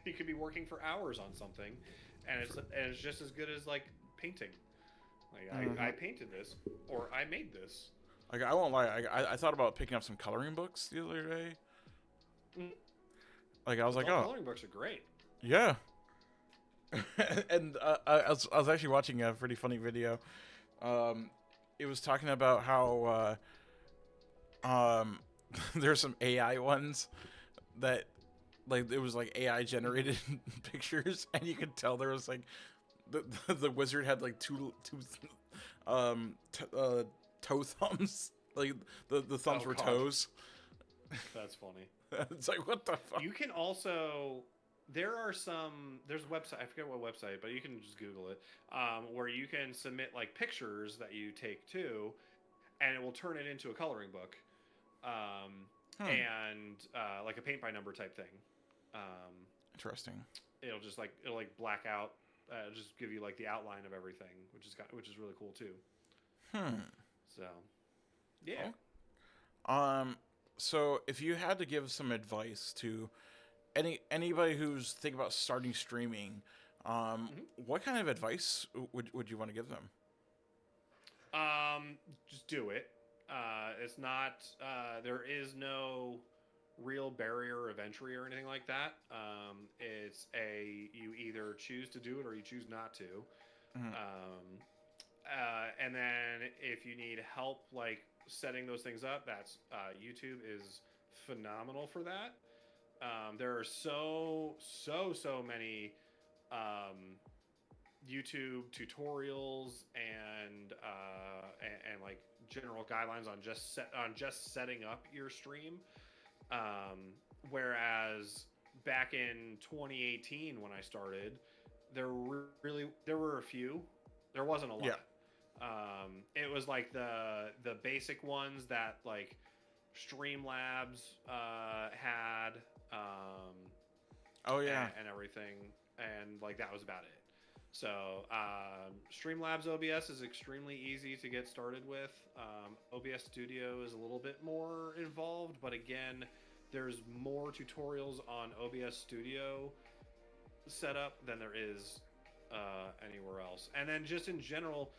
You could be working for hours on something, and it's just as good as like painting. Like I painted this, or I made this. Like I won't lie, I thought about picking up some coloring books the other day. Like I was like, coloring books are great. Yeah. And I was actually watching a pretty funny video. It was talking about how there's some AI ones that like it was like AI generated pictures, and you could tell there was like the wizard had like two toe thumbs. Like the thumbs Oh were God, toes. that's funny. It's like, what the fuck? You can also there's a website, I forget what website, but you can just Google it, where you can submit like pictures that you take too, and it will turn it into a coloring book, um, Hmm. and like a paint by number type thing. Um, Interesting. it'll like black out, just give you like the outline of everything, which is really cool too. Hmm. So yeah. Um. So if you had to give some advice to anybody who's thinking about starting streaming, Mhm. what kind of advice would you want to give them? Just do it. It's not. There is no real barrier of entry or anything like that. It's a you either choose to do it or you choose not to. Mhm. Um, and then if you need help, like setting those things up, that's YouTube is phenomenal for that. There are so many um, YouTube tutorials and like general guidelines on just setting up your stream. Um, Whereas back in 2018 when I started, there were a few. There wasn't a Yeah. lot. It was like the basic ones that like Streamlabs had, Oh yeah. and everything, and like that was about it. So Streamlabs OBS is extremely easy to get started with. OBS Studio is a little bit more involved, but again, there's more tutorials on OBS Studio setup than there is anywhere else. And then just in general,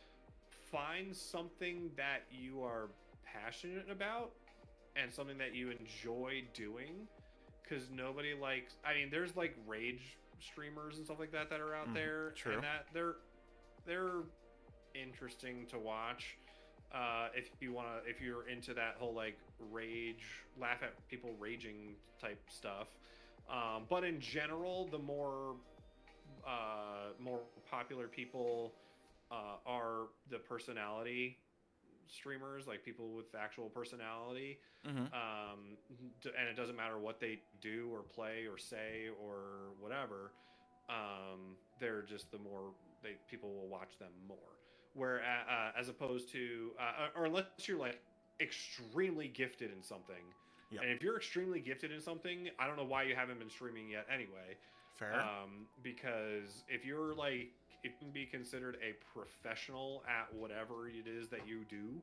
find something that you are passionate about and something that you enjoy doing, because nobody likes, I mean, there's like rage streamers and stuff like that that are out there, True. and that they're interesting to watch. If you're into that whole like rage, laugh at people raging type stuff. But in general, the more popular people are the personality streamers, like people with actual personality. Mm-hmm. And it doesn't matter what they do or play or say or whatever. They're just the more people will watch them more. Where as opposed to or unless you're like extremely gifted in something, Yeah. and if you're extremely gifted in something, I don't know why you haven't been streaming yet anyway. Fair. Because if you're like, it can be considered a professional at whatever it is that you do,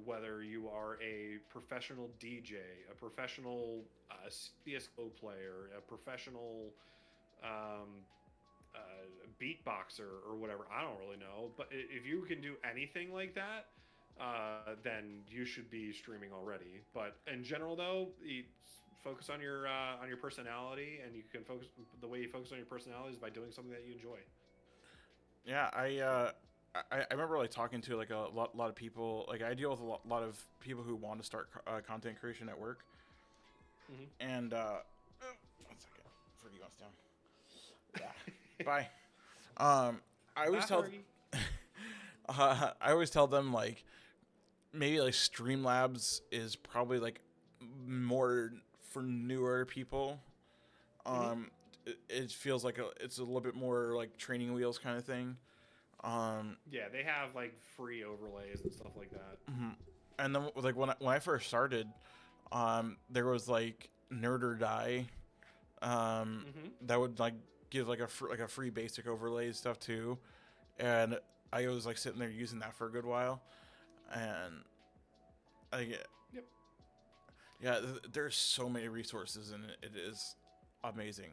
whether you are a professional DJ, a professional CS:GO player, a professional um, beatboxer, or whatever. I don't really know, but if you can do anything like that, then you should be streaming already. But in general, though, focus on your personality, and you can focus. The way you focus on your personality is by doing something that you enjoy. Yeah, I remember like talking to like a lot of people. Like I deal with a lot of people who want to start content creation at work, Mm-hmm. and 1 second, Fergie goes down. Yeah. Bye. I always Bye, tell Fergie. I always tell them like maybe like Streamlabs is probably like more for newer people. Mm-hmm. It feels like it's a little bit more like training wheels kind of thing. Um, Yeah, they have like free overlays and stuff like that. mhm. And then like when I first started, there was like Nerd or Die, Mm-hmm. that would like give like a free basic overlay stuff too, and I was like sitting there using that for a good while, and I Yep. yeah, there's so many resources and it is amazing.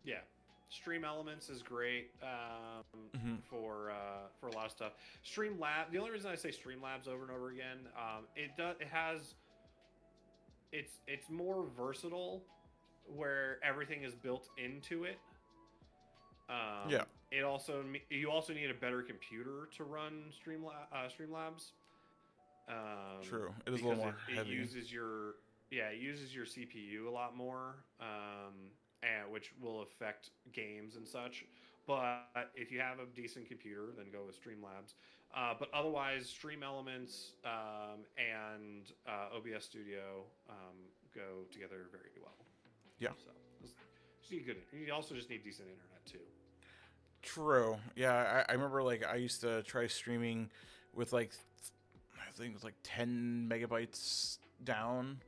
Yeah. Stream Elements is great Hmm. for a lot of stuff. Streamlab. The only reason I say Streamlabs over and over again, it's more versatile, where everything is built into it. Yeah, You also need a better computer to run Streamlabs. true. It is a Because little more it heavy. uses your yeah, it uses your CPU a lot more, and which will affect games and such. But if you have a decent computer, then go with Streamlabs. But otherwise, Stream Elements and OBS Studio go together very well. Yeah. So just need good. You also just need decent internet too. True. Yeah, I remember like I used to try streaming with like I think it was like 10 megabytes down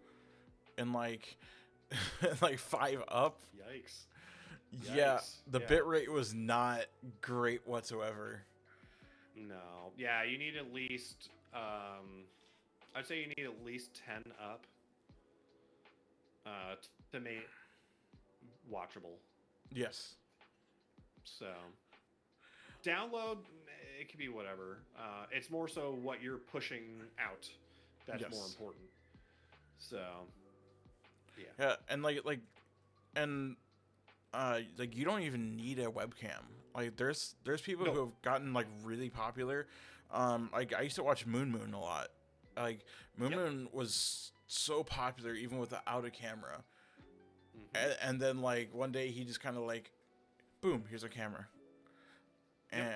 and like like 5 up. Yikes. Yeah, the bit rate was not great whatsoever. No. Yeah, you need at least I'd say you need at least 10 up to make it watchable. Yes. So download, it could be whatever. It's more so what you're pushing out that's more important. So yeah, and and like you don't even need a webcam. Like there's people who have gotten like really popular. Like I used to watch Moon a lot. Like Moon was so popular even without a camera. And then like one day he just kind of like, boom, here's a camera. And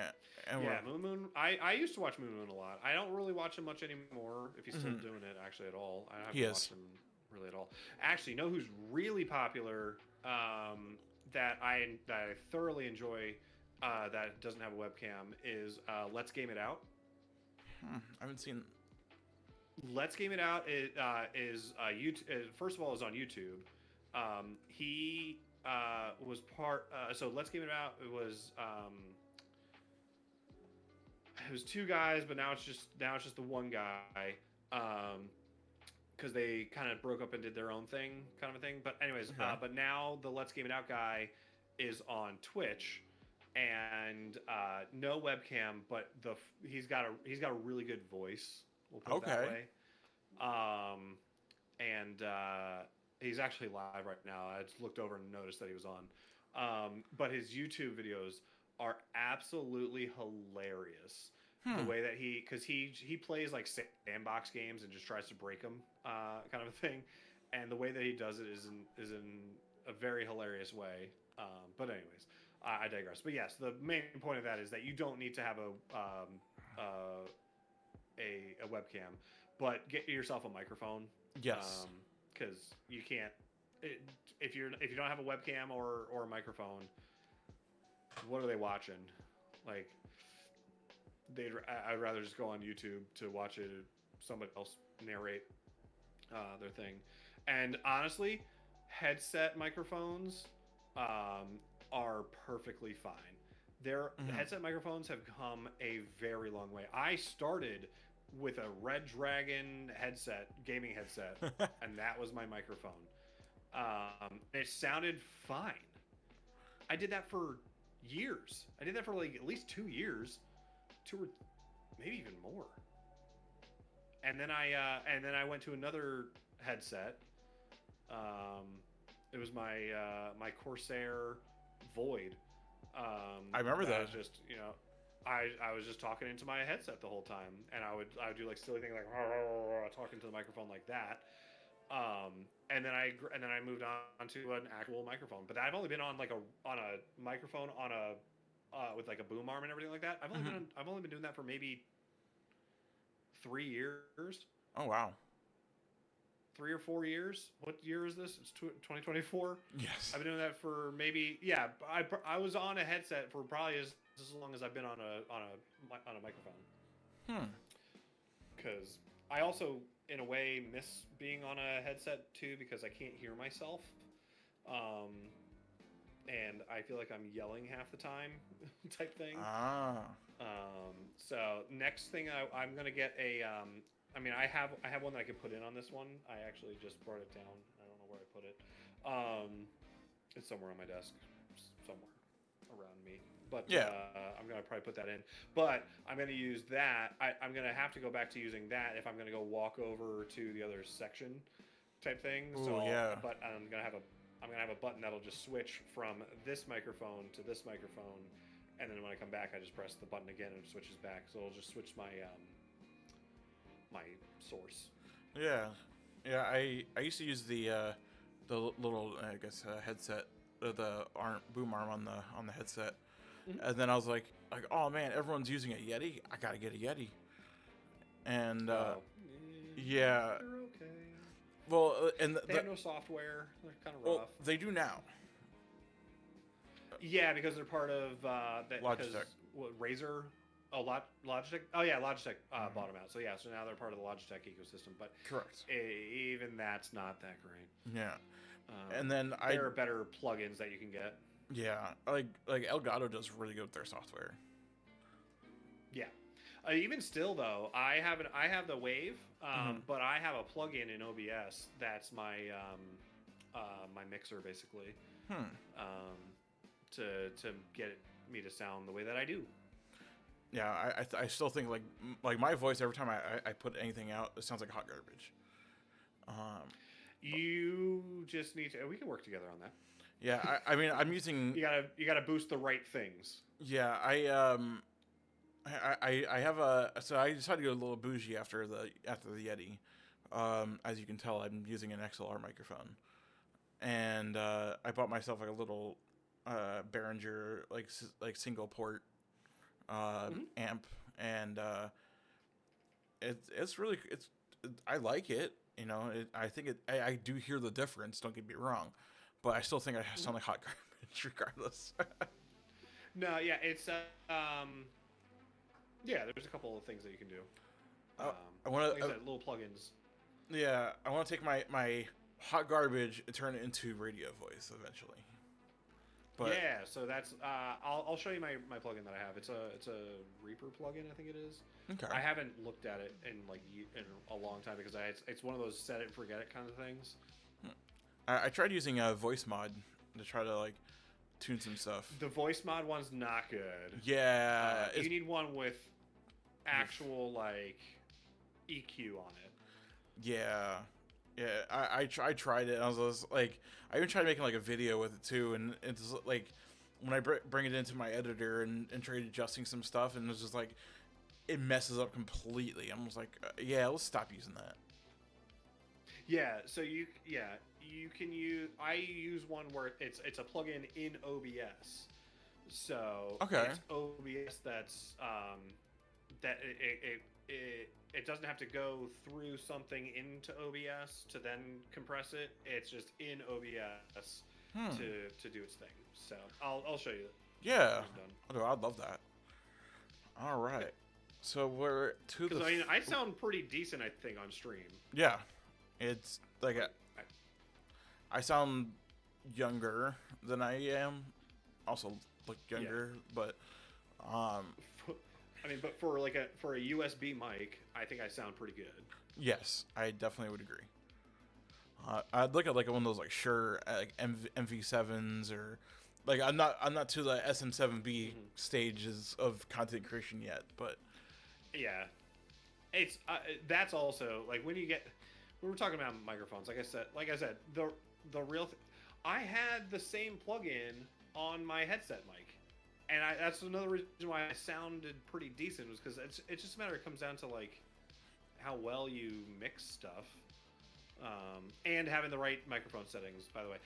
yeah, Moon. I used to watch Moon a lot. I don't really watch him much anymore. If he's still doing it, actually, at all. I haven't watched him really at all. Actually, you know who's really popular? That I thoroughly enjoy. That doesn't have a webcam is Let's Game It Out. I haven't seen. Let's Game It Out is YouTube. First of all, is on YouTube. He was part. So Let's Game It Out. It was 2 guys, but now it's just the one guy. Because they kind of broke up and did their own thing, kind of a thing. But anyways, but now the Let's Game It Out guy is on Twitch, and no webcam, but he's got a really good voice. We'll put it that way. And he's actually live right now. I just looked over and noticed that he was on. But his YouTube videos are absolutely hilarious. The way that because he plays like sandbox games and just tries to break them, kind of a thing, and the way that he does it is in a very hilarious way. But anyways, I digress. But yes, the main point of that is that you don't need to have a webcam, but get yourself a microphone. Yes. Because you can't if you don't have a webcam or a microphone, what are they watching? Like. I'd rather just go on YouTube to watch it. Somebody else narrate their thing. And honestly, headset microphones are perfectly fine. The headset microphones have come a very long way. I started with a Red Dragon gaming headset, and that was my microphone. It sounded fine. I did that for years. I did that for like at least 2 years. 2 or maybe even more. And then I went to another headset. It was my Corsair Void. I remember that. Just I was just talking into my headset the whole time, and I would do like silly things like talking to the microphone like that. And then I moved on to an actual microphone. But I've only been on a microphone with like a boom arm and everything like that. I've only been doing that for maybe 3 years. Oh wow. 3 or 4 years. What year is this? It's 2024. Yes. I've been doing that for maybe I was on a headset for probably as long as I've been on a microphone. Because I also in a way miss being on a headset too because I can't hear myself. And I feel like I'm yelling half the time type thing. So next thing I'm going to get I have one that I can put in on this one. I actually just brought it down. I don't know where I put it. It's somewhere on my desk, somewhere around me. But I'm going to probably put that in. But I'm going to use that. I'm going to have to go back to using that if I'm going to go walk over to the other section type thing. But I'm going to have a button that'll just switch from this microphone to this microphone, and then when I come back, I just press the button again and it switches back. So it'll just switch my my source. Yeah. Yeah, I used to use the little I guess headset, the arm boom arm on the headset, Mhm. and then I was like oh man, everyone's using a Yeti. I gotta get a Yeti. And Oh, yeah, they're okay. well, and They have no software. They're kind of well rough. they do now. Yeah, because they're part of that. Because Logitech. what, Razer, Logitech. Oh yeah, Logitech Hmm. bought them out. So yeah, so now they're part of the Logitech ecosystem. But Correct. even that's not that great. Yeah, and then There are better plugins that you can get. yeah, like Elgato does really good with their software. Yeah. Even still though, I have the Wave, Hmm. but I have a plugin in OBS that's my my mixer basically, Hmm. um, to get me to sound the way that I do. Yeah, I still think like my voice every time I put anything out, it sounds like hot garbage. Um, You just need to. We can work together on that. yeah, I mean I'm using You gotta boost the right things. yeah I have so I decided to go a little bougie after the Yeti. As you can tell, I'm using an XLR microphone, and I bought myself like a little Behringer like single port Hmm. amp, and it's really I like it. You know, I think I do hear the difference. Don't get me wrong, but I still think I Hmm. sound like hot garbage regardless. No, yeah, it's yeah. There's a couple of things that you can do. I, I want Like I to said, little plugins. yeah, I want to take my hot garbage and turn it into radio voice eventually. But Yeah, so that's I'll show you my plugin that I have. It's a Reaper plugin, I think it is. okay, I haven't looked at it in in a long time because it's one of those set it and forget it kind of things. I tried using a voice mod to try to like tune some stuff. The voice mod one's not good. Yeah, You need one with actual like EQ on it. yeah, yeah. I tried it. And I was just, like, I even tried making like a video with it too, and it's like when I bring it into my editor and try adjusting some stuff, and it's just like it messes up completely. I'm just like, yeah, let's stop using that. Yeah, so you can use I use one where it's a plugin in OBS. So Okay. it's OBS that's that it doesn't have to go through something into OBS to then compress it. It's just in OBS Hmm. to do its thing. So I'll show you Yeah. when I'm done. Oh, I'd love that. All right. So we're to the Because I mean I sound pretty decent I think on stream. yeah. It's like Like I sound younger than I am. Also look yeah. younger, but um I mean, but for like a USB mic, I think I sound pretty good. yes, I definitely would agree. I'd look at like one of those like Shure like MV7s or like I'm not to the SM7B Hmm. stages of content creation yet, but Yeah, it's that's also like when you get when we're talking about microphones. Like I said, the real I had the same plugin on my headset mic, and that's another reason why I sounded pretty decent was because it's just a matter. It comes down to like how well you mix stuff, and having the right microphone settings. By the way,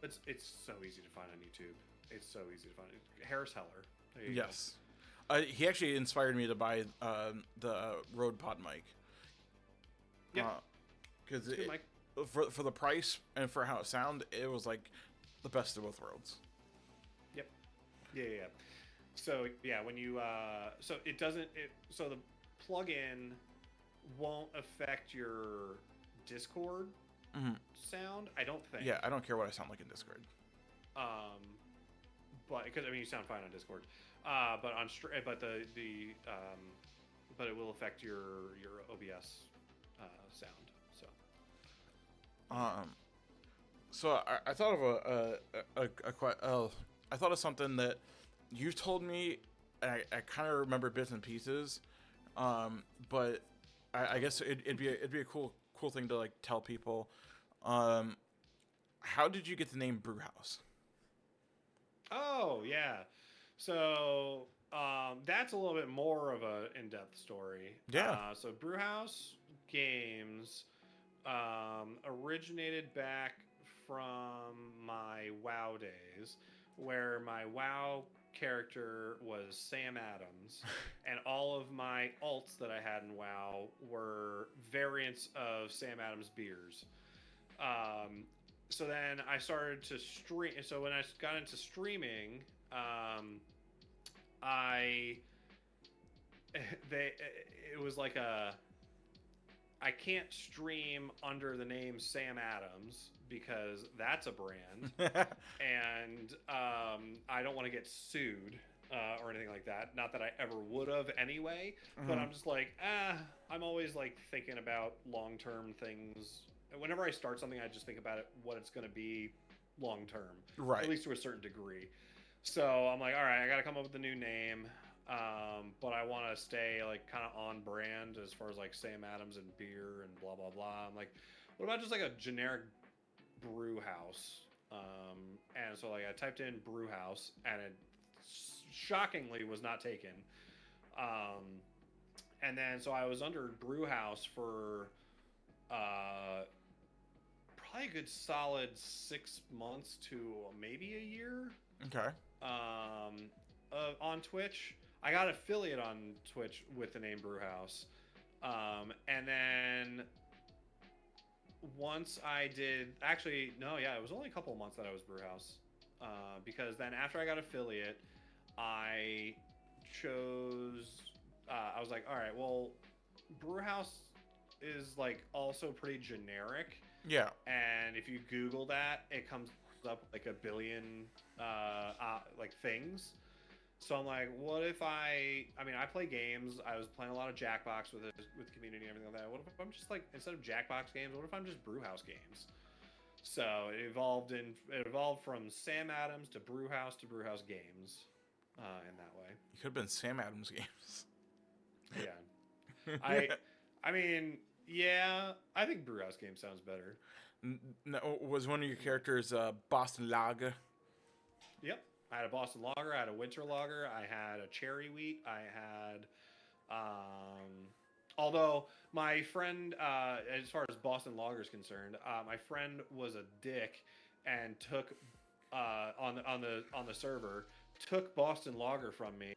it's so easy to find on YouTube. It's so easy to find. Harris Heller. There you go. yes. He actually inspired me to buy the Rode Pod mic. Yep, Because it's good mic. for the price and for how it sounded, it was like the best of both worlds. Yep. Yeah. So yeah, when you so it doesn't it so the plugin won't affect your Discord Hmm. sound. I don't think. Yeah, I don't care what I sound like in Discord. Um, but because I mean you sound fine on Discord. But on but the but it will affect your OBS sound. So Um, so I thought of I thought of something that you told me. I kind of remember bits and pieces, but I guess it'd be a cool thing to like tell people. Um, how did you get the name Brewhouse? oh yeah, so that's a little bit more of a in-depth story. Yeah. So Brewhouse Games originated back from my WoW days, where my WoW character was Sam Adams, and all of my alts that I had in WoW were variants of Sam Adams beers. Um, so then I started to stream. So when I got into streaming, I they it was like a I can't stream under the name Sam Adams because that's a brand, and I don't want to get sued or anything like that. Not that I ever would have anyway, but I'm just like, I'm always like thinking about long term things. Whenever I start something, I just think about it, what it's going to be long term, Right. at least to a certain degree. So I'm like, all right, I got to come up with a new name. But I want to stay like kind of on brand as far as like Sam Adams and beer and blah blah blah. I'm like, what about just like a generic brew house? And so like I typed in brew house and it shockingly was not taken. And then so I was under brew house for probably a good solid 6 months to maybe a year. Okay. On Twitch. I got affiliate on Twitch with the name Brewhouse. And then once I did, actually, no, yeah, it was only a couple of months that I was Brewhouse. Because then after I got affiliate, I chose, I was like, all right, well, Brewhouse is like also pretty generic. Yeah. And if you Google that, it comes up like a billion like things. So I'm like, what if I mean, I play games. I was playing a lot of Jackbox with the community and everything like that. What if I'm just like, instead of Jackbox games, what if I'm just Brewhouse games? So it evolved from Sam Adams to Brewhouse Games, in that way. You could have been Sam Adams Games. Yeah. I mean, yeah, I think Brewhouse Games sounds better. No, was one of your characters Boston Lager? Yep. I had a Boston Lager, I had a Winter Lager, I had a Cherry Wheat, I had, although my friend, as far as Boston Lager is concerned, my friend was a dick and took, on the server, took Boston Lager from me,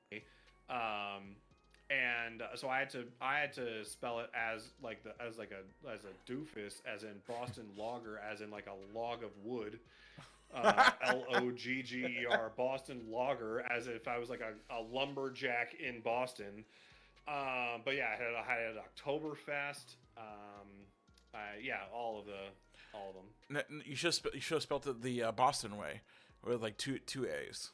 and so I had to spell it as a doofus, as in Boston Lager, as in like a log of wood. Logger, Boston Lager, as if I was like a lumberjack in Boston. But yeah, I had Oktoberfest. Yeah, all of them. You should have spelled it the Boston way, with like two A's.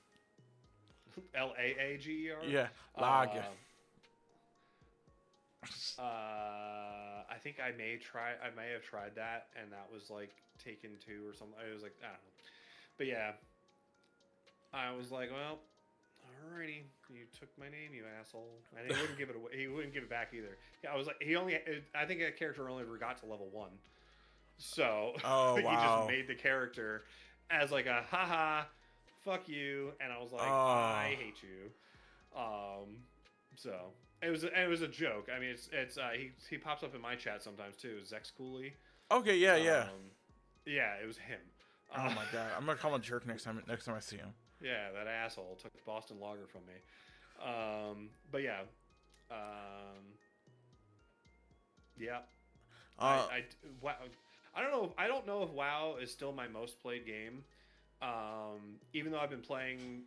Laager. Yeah, Lager. I think I may have tried that, and that was like taken too or something. I was like, I don't know. But yeah, I was like, well, alrighty, you took my name, you asshole. And he wouldn't give it away. He wouldn't give it back either. Yeah, I was like, I think that character only ever got to level 1. So wow. He just made the character as like a haha, fuck you, and I was like, I hate you. So it was a joke. I mean, it's he pops up in my chat sometimes too. Zex Cooley. Okay, yeah. Yeah, it was him. Oh my god, I'm gonna call him a jerk next time I see him. Yeah, that asshole took Boston Lager from me. But yeah, yeah. Wow. I don't know if WoW is still my most played game. Even though I've been playing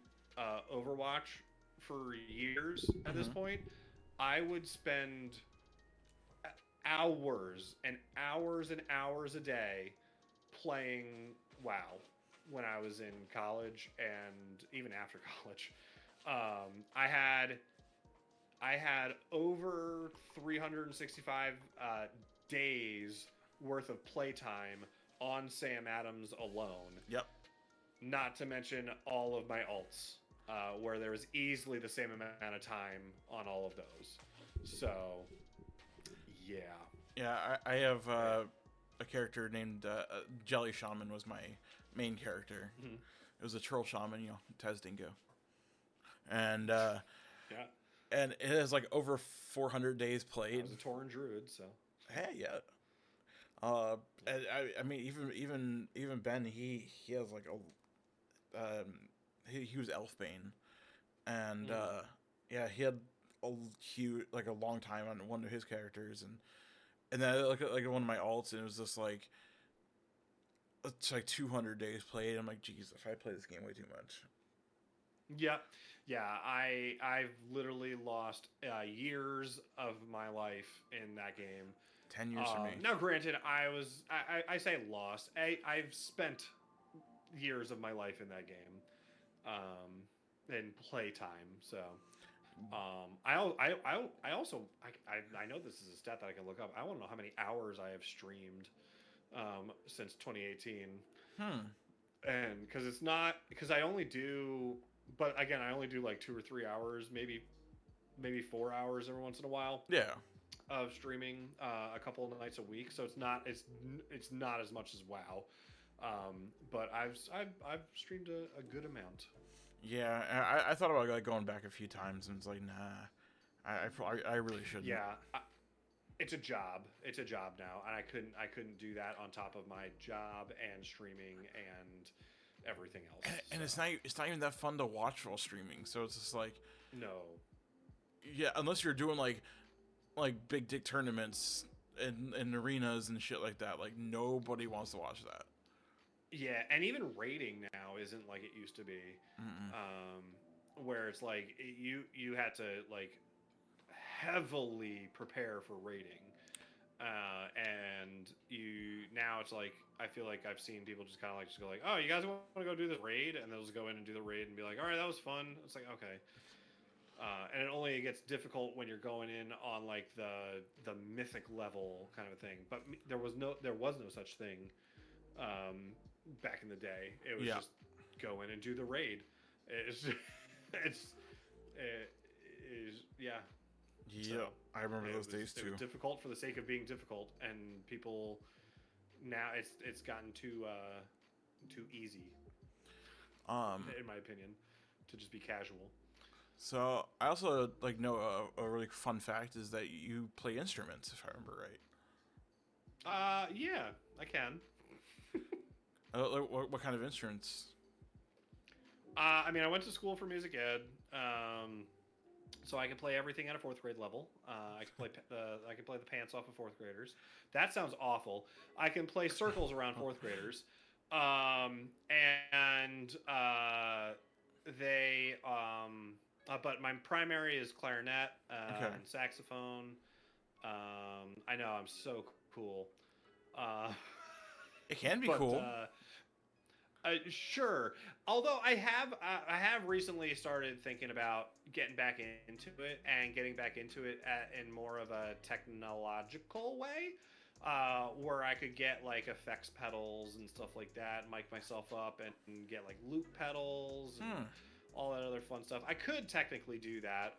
Overwatch for years at this point, I would spend hours and hours and hours a day playing WoW when I was in college and even after college. I had over 365 days worth of playtime on Sam Adams alone. Yep. Not to mention all of my alts, where there was easily the same amount of time on all of those. So, yeah. Yeah, I have a character named Jelly Shaman was my main character. Mm-hmm. It was a troll shaman, Taz Dingo. And yeah. And it has like over 400 days played. I was a Tauren Druid, so. Hey, yeah. Uh, I mean, even Ben, he has like he was Elfbane, and Mm. yeah, he had a huge like a long time on one of his characters, and then I look at like one of my alts, and it was just like it's like 200 days played. I'm like, Jesus, I play this game way too much. Yeah, yeah. I've literally lost years of my life in that game. 10 years for me. Now, granted, I say lost. I've spent years of my life in that game, in playtime. So I also I know this is a stat that I can look up. I want to know how many hours I have streamed since 2018, Hmm. and because it's not because I only do, but again I only do like 2 or 3 hours, maybe 4 hours every once in a while Yeah. of streaming a couple of nights a week. So it's not as much as WoW, but I've streamed a good amount. Yeah. I thought about like going back a few times, and it's like, nah. I really shouldn't. Yeah, it's a job. It's a job now, and I couldn't do that on top of my job and streaming and everything else. And So it's not even that fun to watch while streaming. So it's just like, no. yeah, unless you're doing like big dick tournaments and arenas and shit like that. Like nobody wants to watch that. Yeah, and even rating now isn't like it used to be, Mm-mm. where it's like you had to like heavily prepare for rating, and you now it's like I feel like I've seen people just kind of like just go like, oh, you guys want to go do this raid, and they'll just go in and do the raid and be like, all right, that was fun. It's like okay. And it only gets difficult when you're going in on like the mythic level kind of a thing. But there was no such thing back in the day. It was Yeah. just go in and do the raid. It's it's it is yeah. So Yeah. I remember those days it too. was difficult for the sake of being difficult, and people now it's gotten too easy Um. in my opinion to just be casual. So I also like know a really fun fact is that you play instruments, if I remember right. Yeah, I can. Like, what kind of instruments? I mean, I went to school for music ed, so I can play everything at a fourth grade level. I can play the pants off of fourth graders. That sounds awful. I can play circles around fourth graders, and they. But my primary is clarinet Okay. and saxophone. I know I'm so cool. Uh, It can be but cool. Sure. Although I have recently started thinking about getting back into it and getting back into it in more of a technological way, where I could get like effects pedals and stuff like that, mic myself up, and get like loop pedals and Hmm. all that other fun stuff. I could technically do that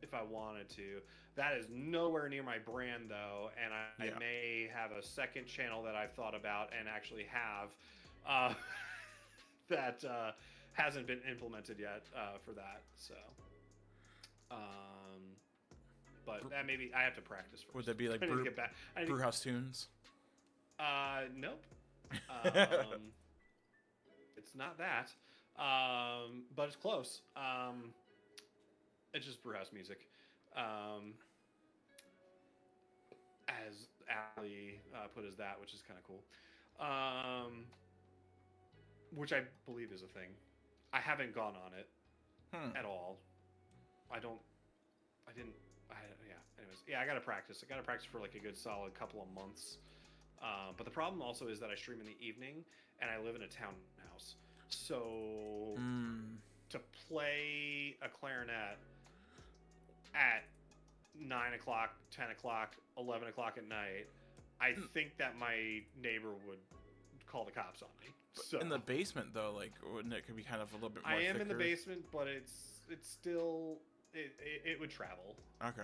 if I wanted to. That is nowhere near my brand though, and I Yeah. may have a second channel that I've thought about and actually have uh, that hasn't been implemented yet for that. So, but that maybe I have to practice first. Would that be like I need to get back. Brewhouse tunes? Nope. Um, it's not that. But it's close. It's just brewhouse music. Um, as Ali put as that, which is kind of cool. Which I believe is a thing. I haven't gone on it Hmm. at all. I don't. I didn't. Yeah. Anyways, yeah. I gotta practice. I gotta practice for like a good solid couple of months. But the problem also is that I stream in the evening, and I live in a townhouse. So Hmm. to play a clarinet at 9 o'clock, 10 o'clock, 11 o'clock at night, I think that my neighbor would call the cops on me. So In the basement though, like wouldn't it could be kind of a little bit more I am thicker? in the basement, but it's still it would travel. Okay.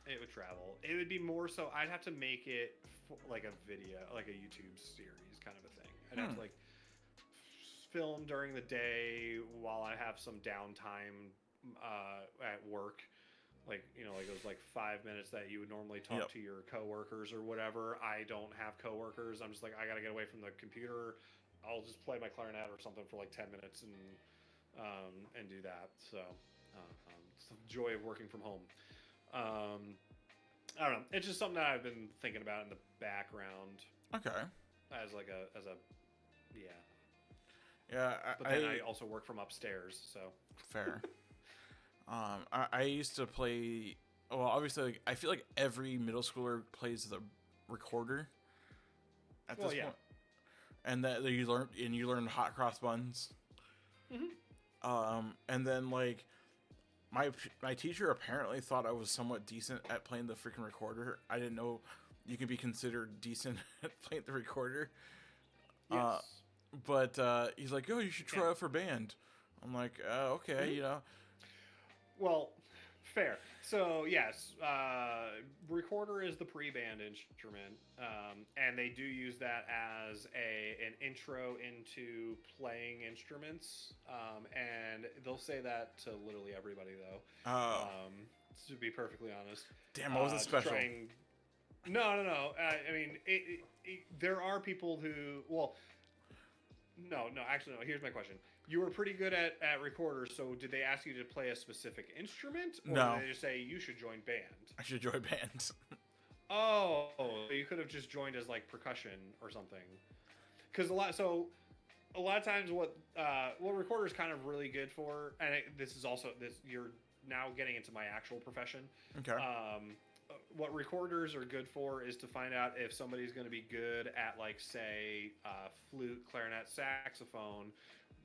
It would travel. It would be more so. I'd have to make it like a video, like a YouTube series kind of a thing. I'd have to like film during the day while I have some downtime at work, like those like 5 minutes that you would normally talk Yep. to your coworkers or whatever. I don't have coworkers. I'm just like, I gotta get away from the computer. I'll just play my clarinet or something for like 10 minutes and do that. So it's the joy of working from home. Um, I don't know. It's just something that I've been thinking about in the background Okay. as like a yeah. Yeah, But then I also work from upstairs, so fair. I used to play. Well, obviously, like, I feel like every middle schooler plays the recorder at this point, and that you learn hot cross buns. And then like my teacher apparently thought I was somewhat decent at playing the freaking recorder. I didn't know you can be considered decent at playing the recorder. yes. But he's like, "Oh, you should try out for band." I'm like, "Okay, you know." Well, fair. So yes, recorder is the pre-band instrument, and they do use that as an intro into playing instruments. And they'll say that to literally everybody, though. Oh, To be perfectly honest, damn, I wasn't special. No. I mean, there are people who. Well, no. Actually, no. Here's my question. You were pretty good at recorders, so did they ask you to play a specific instrument? Or No. did they just say you should join band? I should join bands. Oh, you could have just joined as like percussion or something. Because a lot of times what recorder is kind of really good for, and this is also this you're now getting into my actual profession. Okay. What recorders are good for is to find out if somebody's going to be good at like say flute, clarinet, saxophone.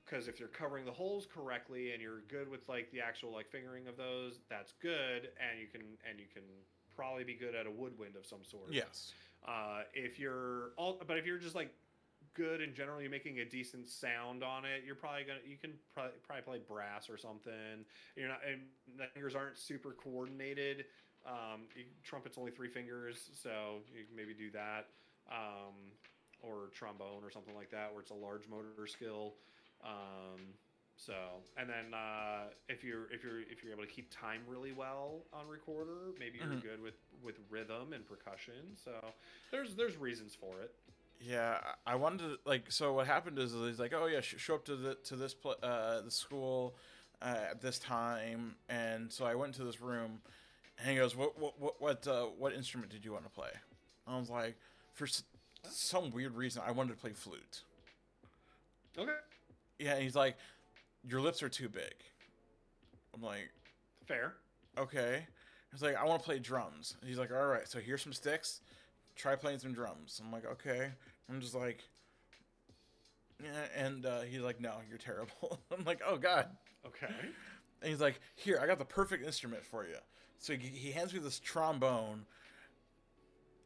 Because if you're covering the holes correctly and you're good with like the actual like fingering of those, that's good, and you can probably be good at a woodwind of some sort. Yes. If you're just like good and generally making a decent sound on it, you can probably play brass or something. You're not, and the fingers aren't super coordinated. Trumpet's only 3 fingers, so you can maybe do that, or trombone or something like that, where it's a large motor skill. And then if you're able to keep time really well on recorder, maybe you're good with rhythm and percussion. So there's reasons for it. Yeah, I wanted to like. So what happened is he's like, "Oh yeah, show up to the school at this time," and so I went to this room, and he goes, "What instrument did you want to play?" I was like, for some weird reason, I wanted to play flute. Okay. Yeah, and he's like, "Your lips are too big." I'm like, fair. Okay. He's like, "I want to play drums." He's like, "All right, so here's some sticks. Try playing some drums." I'm like, "Okay." I'm just like, yeah, and he's like, "No, you're terrible." I'm like, "Oh God." Okay. And he's like, "Here, I got the perfect instrument for you." So he hands me this trombone,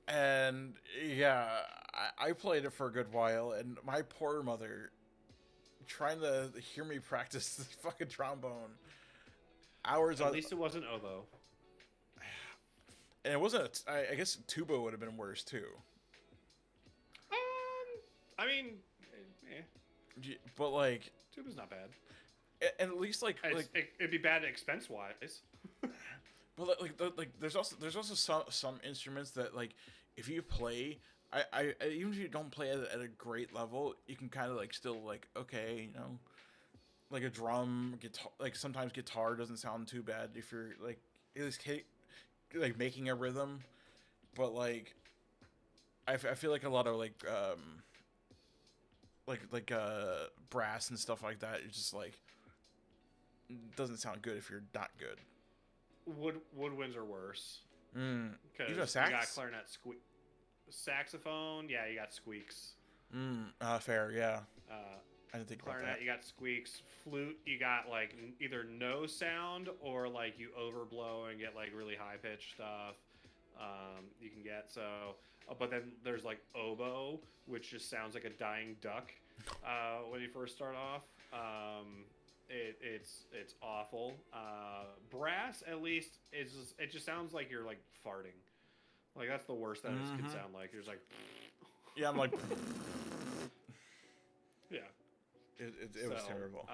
and yeah, I played it for a good while, and my poor mother trying to hear me practice this fucking trombone. Hours At least it wasn't oboe. And it wasn't. I guess tuba would have been worse too. I mean, but like, tuba's not bad. And at least it'd be bad expense wise. But there's also some instruments that like if you play, I even if you don't play at a great level, you can kind of like still like okay, you know, like a drum, guitar. Like sometimes guitar doesn't sound too bad if you're like at least like making a rhythm, but like I feel like a lot of like brass and stuff like that, it's just like doesn't sound good if you're not good. Woodwinds are worse. Because you got clarinet, saxophone. Yeah, you got squeaks. Fair. Yeah. I didn't think clarinet, about that. You got squeaks. Flute, you got like either no sound or like you overblow and get like really high pitched stuff. You can get but then there's like oboe, which just sounds like a dying duck when you first start off. It's awful. Brass, at least, it just sounds like you're like farting. Like that's the worst that it can sound like. You're just like. Yeah, I'm like. Yeah. It was terrible.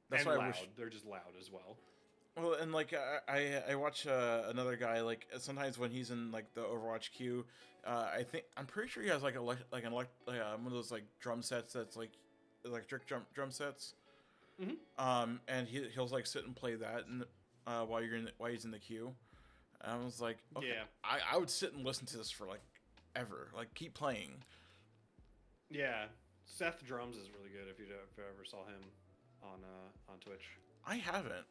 That's why loud. I wish They're just loud as well. Well, and like I watch another guy like sometimes when he's in like the Overwatch queue, I'm pretty sure he has like one of those like drum sets that's like electric drum sets. Hmm. And he'll like sit and play that and while he's in the queue. And I was like, okay, Yeah, I would sit and listen to this for like ever, like keep playing. yeah. Seth Drums is really good. If you ever saw him on Twitch. I haven't.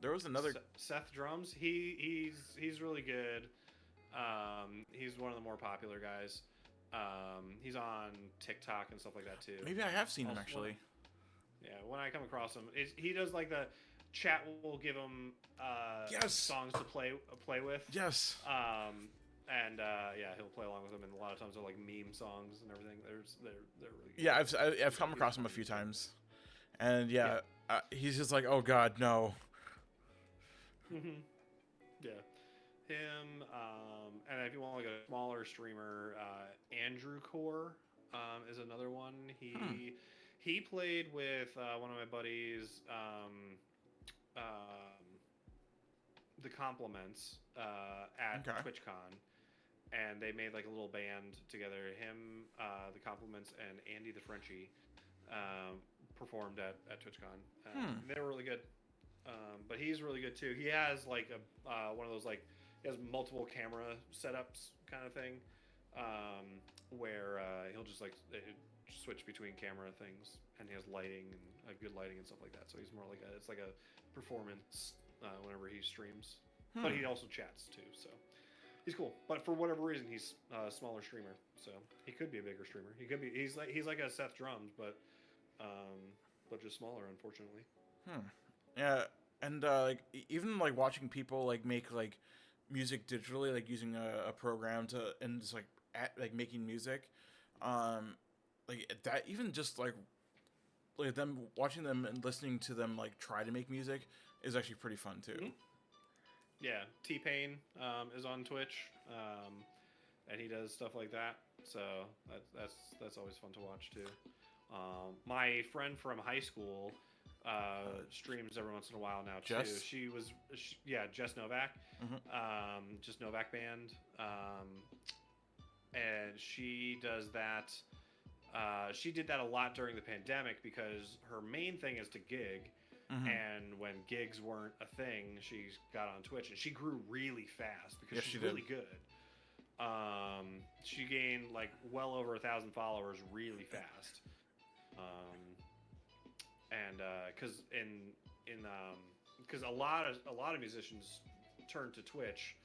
There was another. Seth Drums. He's really good. He's one of the more popular guys. He's on TikTok and stuff like that too. Maybe I have seen him Also, actually. yeah, when I come across him, he does like the chat will give him Yes. songs to play with. Yes. And yeah, he'll play along with them, and a lot of times they're like meme songs and everything. They're really good. Yeah, I've come across him a few times, and yeah, he's just like, oh god, no. Hmm. Yeah, him. And if you want like a smaller streamer, Andrew Core is another one. He played with one of my buddies, the Compliments at Okay. TwitchCon, and they made like a little band together. Him, the Compliments, and Andy the Frenchie performed at TwitchCon. They were really good. But he's really good too. He has like one of those like he has multiple camera setups kind of thing, where he'll just like switch between camera things, and he has lighting and good lighting and stuff like that. So he's more like it's like a performance whenever he streams. But he also chats too, so he's cool. But for whatever reason, he's a smaller streamer, so he could be a bigger streamer. He's like a Seth Drums, but just smaller, unfortunately. Yeah, and like even like watching people like make like music digitally, like using a program to and just like making music, like that even just like them watching them and listening to them like try to make music is actually pretty fun too. Mm-hmm. Yeah, T-Pain is on Twitch, and he does stuff like that. So that's always fun to watch too. My friend from high school streams every once in a while now too. Jess? Jess Novak, Mm-hmm. just Novak Band, and she does that. She did that a lot during the pandemic because her main thing is to gig. Mm-hmm. And when gigs weren't a thing, she got on Twitch, and she grew really fast because Yes, she's she did. really good. She gained like well over 1,000 followers really fast. And because a lot of musicians turned to Twitch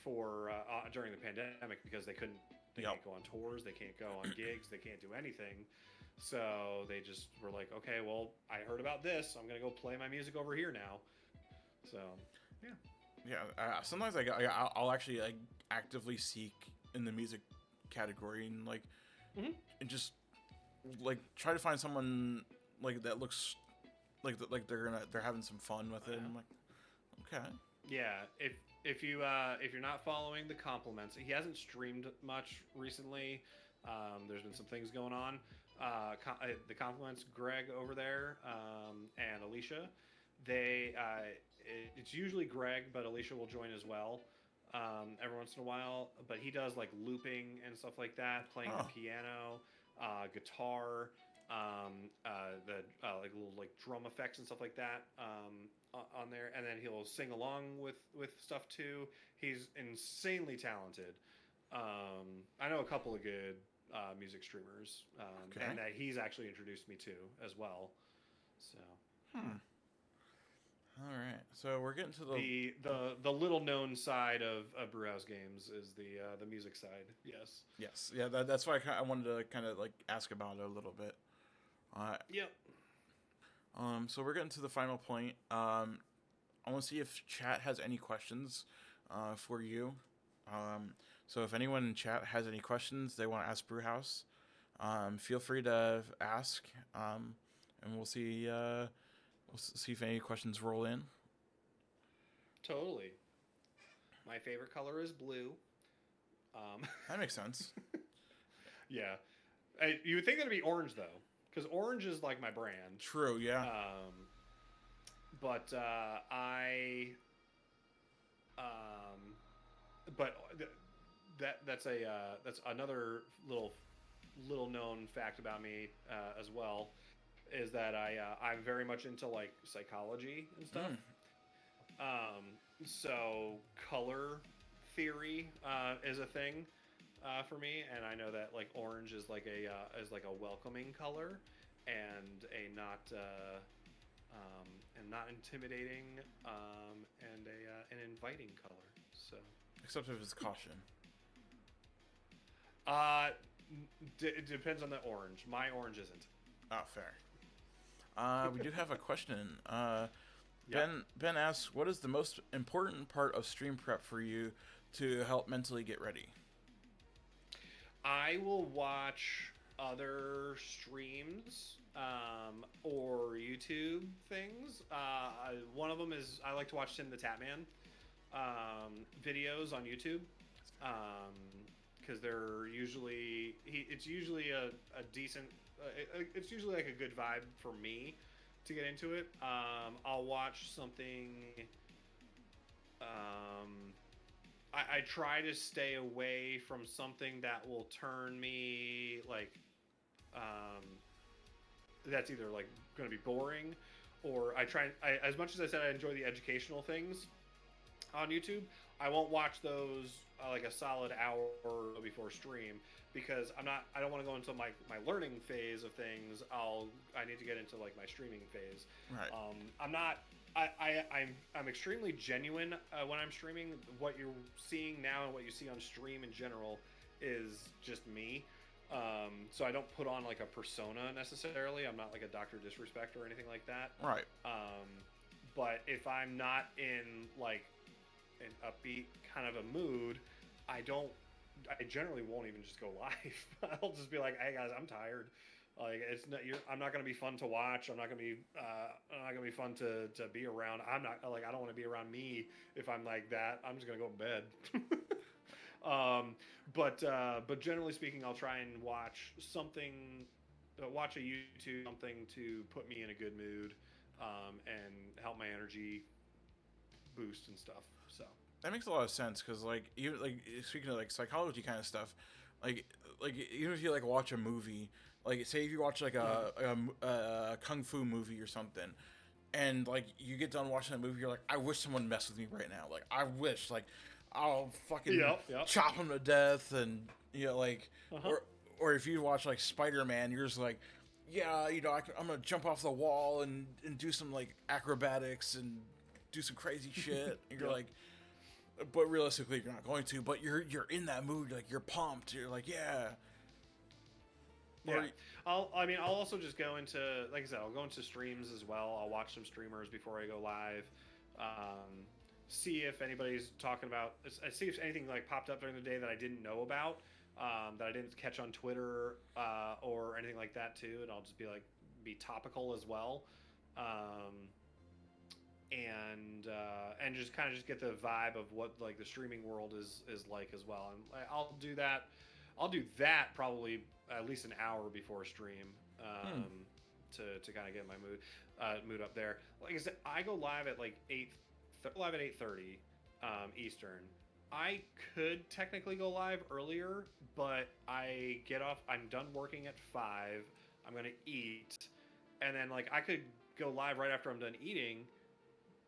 for during the pandemic because they can't go on tours, they can't go on gigs, they can't do anything. So they just were like, okay, well, I heard about this, I'm gonna go play my music over here now. So yeah. Sometimes I'll actually like actively seek in the music category and like and just like try to find someone like that looks like they're having some fun with it. And I'm like, okay. Yeah, if you're not following the Compliments, he hasn't streamed much recently. There's been some things going on. The Compliments, Greg over there, and Alicia, it's usually Greg, but Alicia will join as well every once in a while. But he does like looping and stuff like that, playing the piano, guitar, like little like drum effects and stuff like that on there, and then he'll sing along with stuff too. He's insanely talented. I know a couple of good music streamers, and that he's actually introduced me to as well. So, All right, so we're getting to the little known side of BrewhouseGames is the music side. Yes. Yeah, that's why I wanted to kind of like ask about it a little bit. Yep. So we're getting to the final point. I want to see if chat has any questions for you. So if anyone in chat has any questions they want to ask Brewhouse, feel free to ask, and we'll see if any questions roll in. Totally. My favorite color is blue. That makes sense. Yeah. You would think it'd be orange though, because orange is like my brand. True. Yeah. but um, but that's another little known fact about me as well, is that I'm very much into like psychology and stuff. Mm. So color theory is a thing for me, and I know that like orange is like a welcoming color, and a not and not intimidating, and an inviting color. So Except if it's caution. uh, it depends on the orange. My orange isn't. Oh, fair. We do have a question. Yep. Ben asks, "What is the most important part of stream prep for you to help mentally get ready?" I will watch other streams or YouTube things. One of them is I like to watch Tim the Tatman videos on YouTube, because they're usually it's usually a decent it's usually like a good vibe for me to get into it. I'll watch something. Um, I try to stay away from something that will turn me like um, that's either like going to be boring, or as much as I said I enjoy the educational things on YouTube, I won't watch those like a solid hour before stream, because I don't want to go into my learning phase of things. I need to get into like my streaming phase. Right. I'm not I'm extremely genuine when I'm streaming. What you're seeing now and what you see on stream in general is just me. So I don't put on like a persona necessarily. I'm not like a Dr. Disrespect or anything like that. Right. But if I'm not in like an upbeat kind of a mood, I don't. I generally won't even just go live. I'll just be like, "Hey guys, I'm tired. Like it's not. I'm not going to be fun to watch. I'm not going to be. I'm not going to be fun to be around. I'm not like I don't want to be around me if I'm like that. I'm just going to go to bed." But generally speaking, I'll try and watch something, watch a YouTube something to put me in a good mood, and help my energy boost and stuff. So That makes a lot of sense because, like, you like speaking of like psychology kind of stuff, like like even if you like watch a movie, like say if you watch like a kung fu movie or something, and like you get done watching that movie, you're like, I wish someone messed with me right now. Like I wish, like I'll fucking yep. chop him to death, and like Uh-huh. or if you watch like Spider Man, you're just like, yeah, I'm gonna jump off the wall and do some like acrobatics and do some crazy shit. And you're Yep. like, but realistically, you're not going to. But you're in that mood, like you're pumped. You're like, yeah. Yeah. Or, I'll also just go into, like I said, I'll go into streams as well. I'll watch some streamers before I go live. See if anybody's talking about, see if anything like popped up during the day that I didn't know about, that I didn't catch on Twitter, or anything like that too. And I'll just be topical as well. Um, and just kind of just get the vibe of what like the streaming world is like as well. And I'll do that. I'll do that probably at least an hour before stream, hmm, to kind of get my mood up there. Like I said, I go live at like live at 8:30 Eastern. I could technically go live earlier, but I get off. I'm done working at 5. I'm gonna eat, and then like I could go live right after I'm done eating,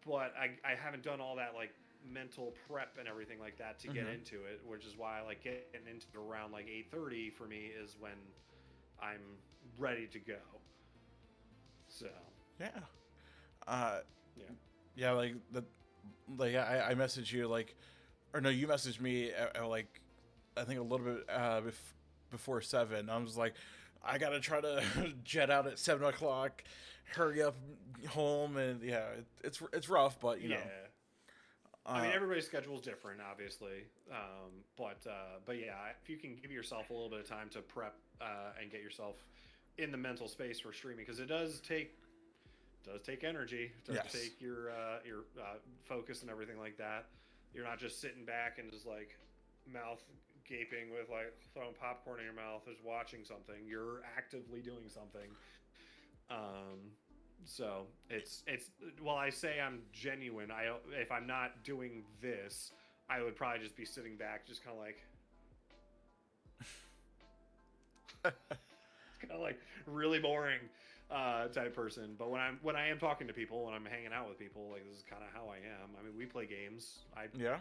but I haven't done all that like mental prep and everything like that to get mm-hmm. into it, which is why I like getting into it around like 8:30 for me is when I'm ready to go. So Yeah. Uh, yeah. yeah, like the like I messaged you like, or no, you messaged me at like I think a little bit before 7. I was like, I gotta try to jet out at 7 o'clock. Hurry up home, and yeah, it's rough, but Yeah. I mean, uh, everybody's schedule is different, obviously, but yeah, if you can give yourself a little bit of time to prep, and get yourself in the mental space for streaming, because it does take energy, it does yes, take your focus and everything like that. You're not just sitting back and just like mouth gaping with like throwing popcorn in your mouth, just watching something. You're actively doing something. Um, So it's while I say I'm genuine, I if I'm not doing this, I would probably just be sitting back, just kind of like kind of like really boring type person. But when I am talking to people, when I'm hanging out with people, like this is kind of how I am. I mean, we play games. Yeah.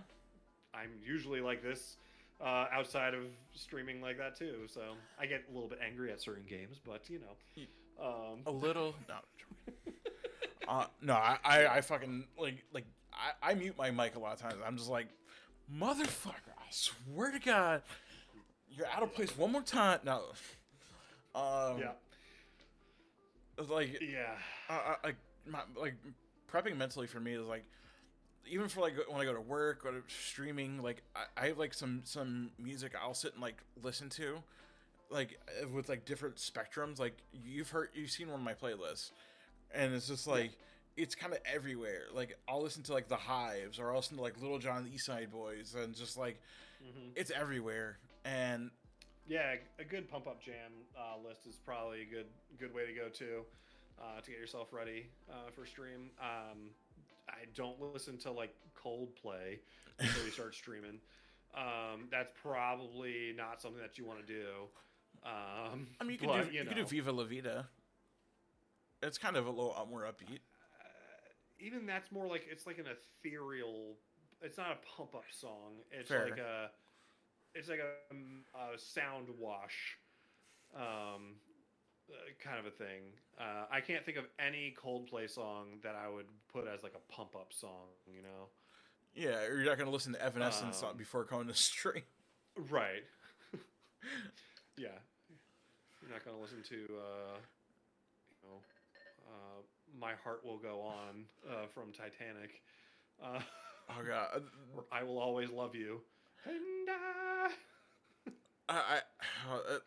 I'm usually like this outside of streaming like that too. So I get a little bit angry at certain games, but you know, A little. No. No, I fucking I mute my mic a lot of times. I'm just like, motherfucker! I swear to God, you're out of place one more time. No. yeah, Like, yeah, like prepping mentally for me is like, even for like when I go to work or to streaming, like I have like some music I'll sit and like listen to, like with like different spectrums. Like you've seen one of my playlists, and it's just like it's kind of everywhere. Like I'll listen to like the Hives, or I'll listen to like Little John and the East Side Boys, and just like it's everywhere. And yeah. A good pump up jam list is probably a good way to go to get yourself ready for stream. I don't listen to like Coldplay before you start streaming. That's probably not something that you want to do. I mean, But you can do Viva La Vida. It's kind of a little more upbeat. even that's more like it's like an ethereal. It's not a pump up song. Fair. It's like a sound wash, um, kind of a thing. I can't think of any Coldplay song that I would put as like a pump up song. You know. Yeah, or you're not gonna listen to Evanescence before going to stream. Right. Yeah. You're not gonna listen to My Heart Will Go On from Titanic. Oh god, Or I Will Always Love You. And I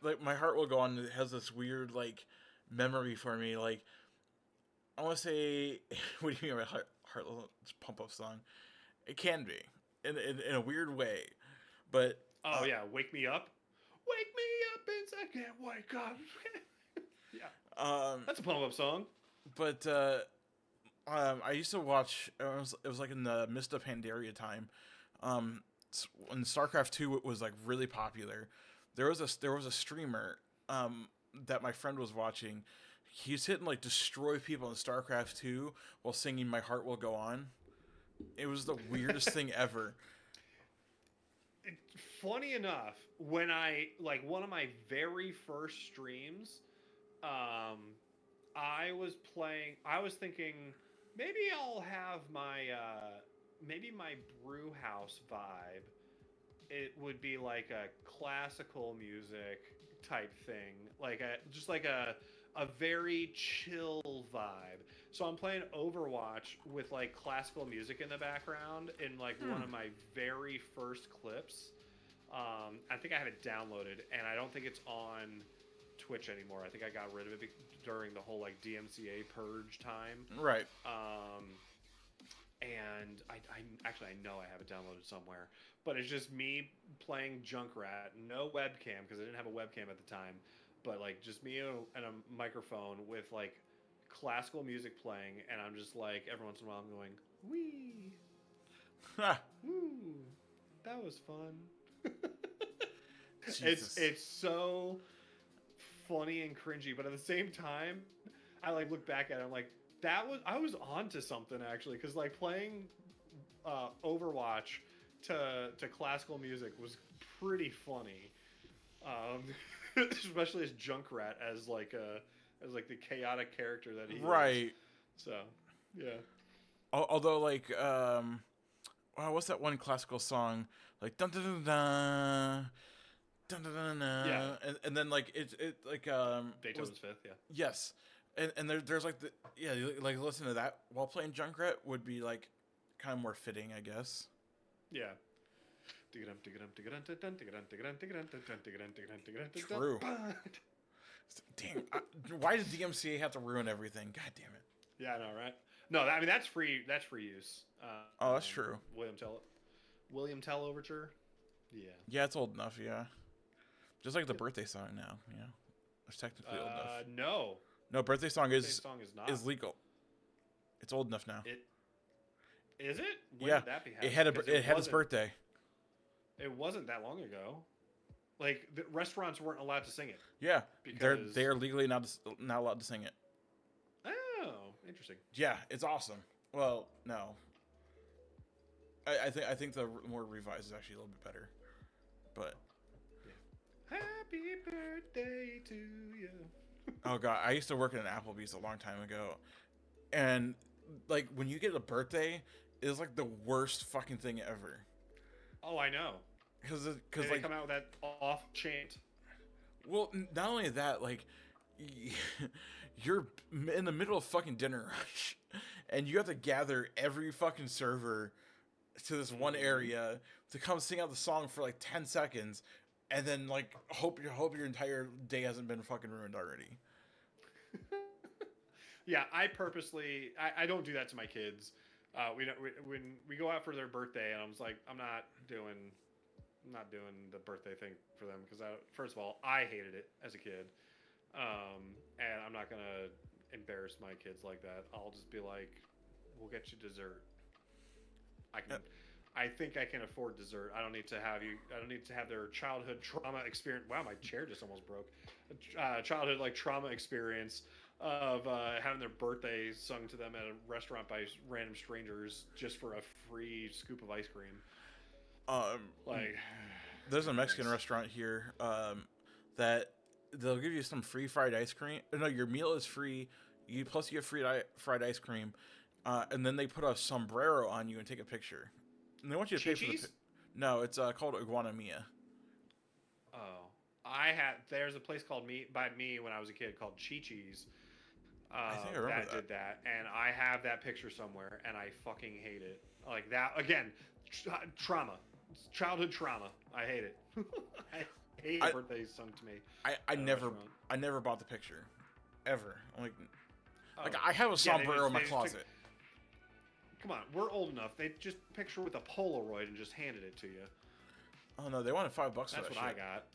like my heart will go on. It has this weird like memory for me. Like I want to say, what do you mean by heart pump up song? It can be in a weird way, but oh yeah, Wake Me Up. Wake me up inside, I can't wake up. Yeah, that's a pump up song. But I used to watch. It was like in the Mist of Pandaria time. When StarCraft 2 was like really popular, there was a streamer that my friend was watching. He's hitting like destroy people in StarCraft 2 while singing "My Heart Will Go On." It was the weirdest thing ever. Funny enough, when I like one of my very first streams, I was playing. I was thinking maybe I'll have maybe my brew house vibe. It would be like a classical music type thing, like just like a very chill vibe. So I'm playing Overwatch with like classical music in the background in like one of my very first clips. I think I have it downloaded, and I don't think it's on Twitch anymore. I think I got rid of it during the whole like DMCA purge time. Right. And I actually I know I have it downloaded somewhere, but it's just me playing Junkrat, no webcam because I didn't have a webcam at the time, but like just me and a microphone with like classical music playing, and I'm just like every once in a while I'm going wee, woo, that was fun. It's so funny and cringy, but at the same time, I like look back at it, I'm like, I was onto something actually, because like playing Overwatch to classical music was pretty funny, especially as Junkrat as like the chaotic character that he Right. is. So yeah. Although like wow, what's that one classical song like dun dun dun dun dun dun dun, dun Yeah. and then like it like Beethoven's Fifth, yeah. yes, and there's like like listen to that while playing Junkrat would be like kind of more fitting, I guess. Yeah. True. Dang, why did DMCA have to ruin everything? God damn it. Yeah, I know, right? No, I mean that's free. That's free use. Oh, that's true. William Tell Overture. Yeah. Yeah, it's old enough. Yeah, just like the birthday song now. Yeah, it's technically old enough. No. No, birthday song Birthday song is not. is legal. It's old enough now. It is it? When Yeah, did that be it happening? had it had its birthday. It wasn't that long ago. Like the restaurants weren't allowed to sing it. Yeah, Because they're legally not allowed to sing it. Oh, interesting. Yeah, it's awesome. Well, no, I think the more revised is actually a little bit better, but Happy birthday to you. oh god, I used to work at an Applebee's a long time ago, and like when you get a birthday, it's like the worst fucking thing ever. Oh, I know. Because They like come out with that off chant. well, not only that, like you're in the middle of fucking dinner rush, and you have to gather every fucking server to this one area to come sing out the song for like 10 seconds, and then like hope your entire day hasn't been fucking ruined already. Yeah, I purposely I don't do that to my kids. When we go out for their birthday, and I was like, I'm not doing the birthday thing for them because first of all, I hated it as a kid, and I'm not gonna embarrass my kids like that. I'll just be like, we'll get you dessert. I think I can afford dessert. I don't need to have their childhood trauma experience. Wow, my chair just almost broke. Childhood like trauma experience of having their birthday sung to them at a restaurant by random strangers just for a free scoop of ice cream. Like, there's a Mexican restaurant here that they'll give you some free fried ice cream. No, your meal is free. You get free fried ice cream, and then they put a sombrero on you and take a picture. And they want you to pay for the. No, it's called Iguana Mia. Oh, there's a place called by me when I was a kid called Chi-Chi's. I think I remember that did that, and I have that picture somewhere, and I fucking hate it. Like that again, trauma, childhood trauma. I hate it. I hate birthdays sung to me. I never bought the picture, ever. Like I have a sombrero in my closet. Come on, we're old enough. They just picture with a Polaroid and just handed it to you. Oh no, they wanted $5 for that. That's what I got.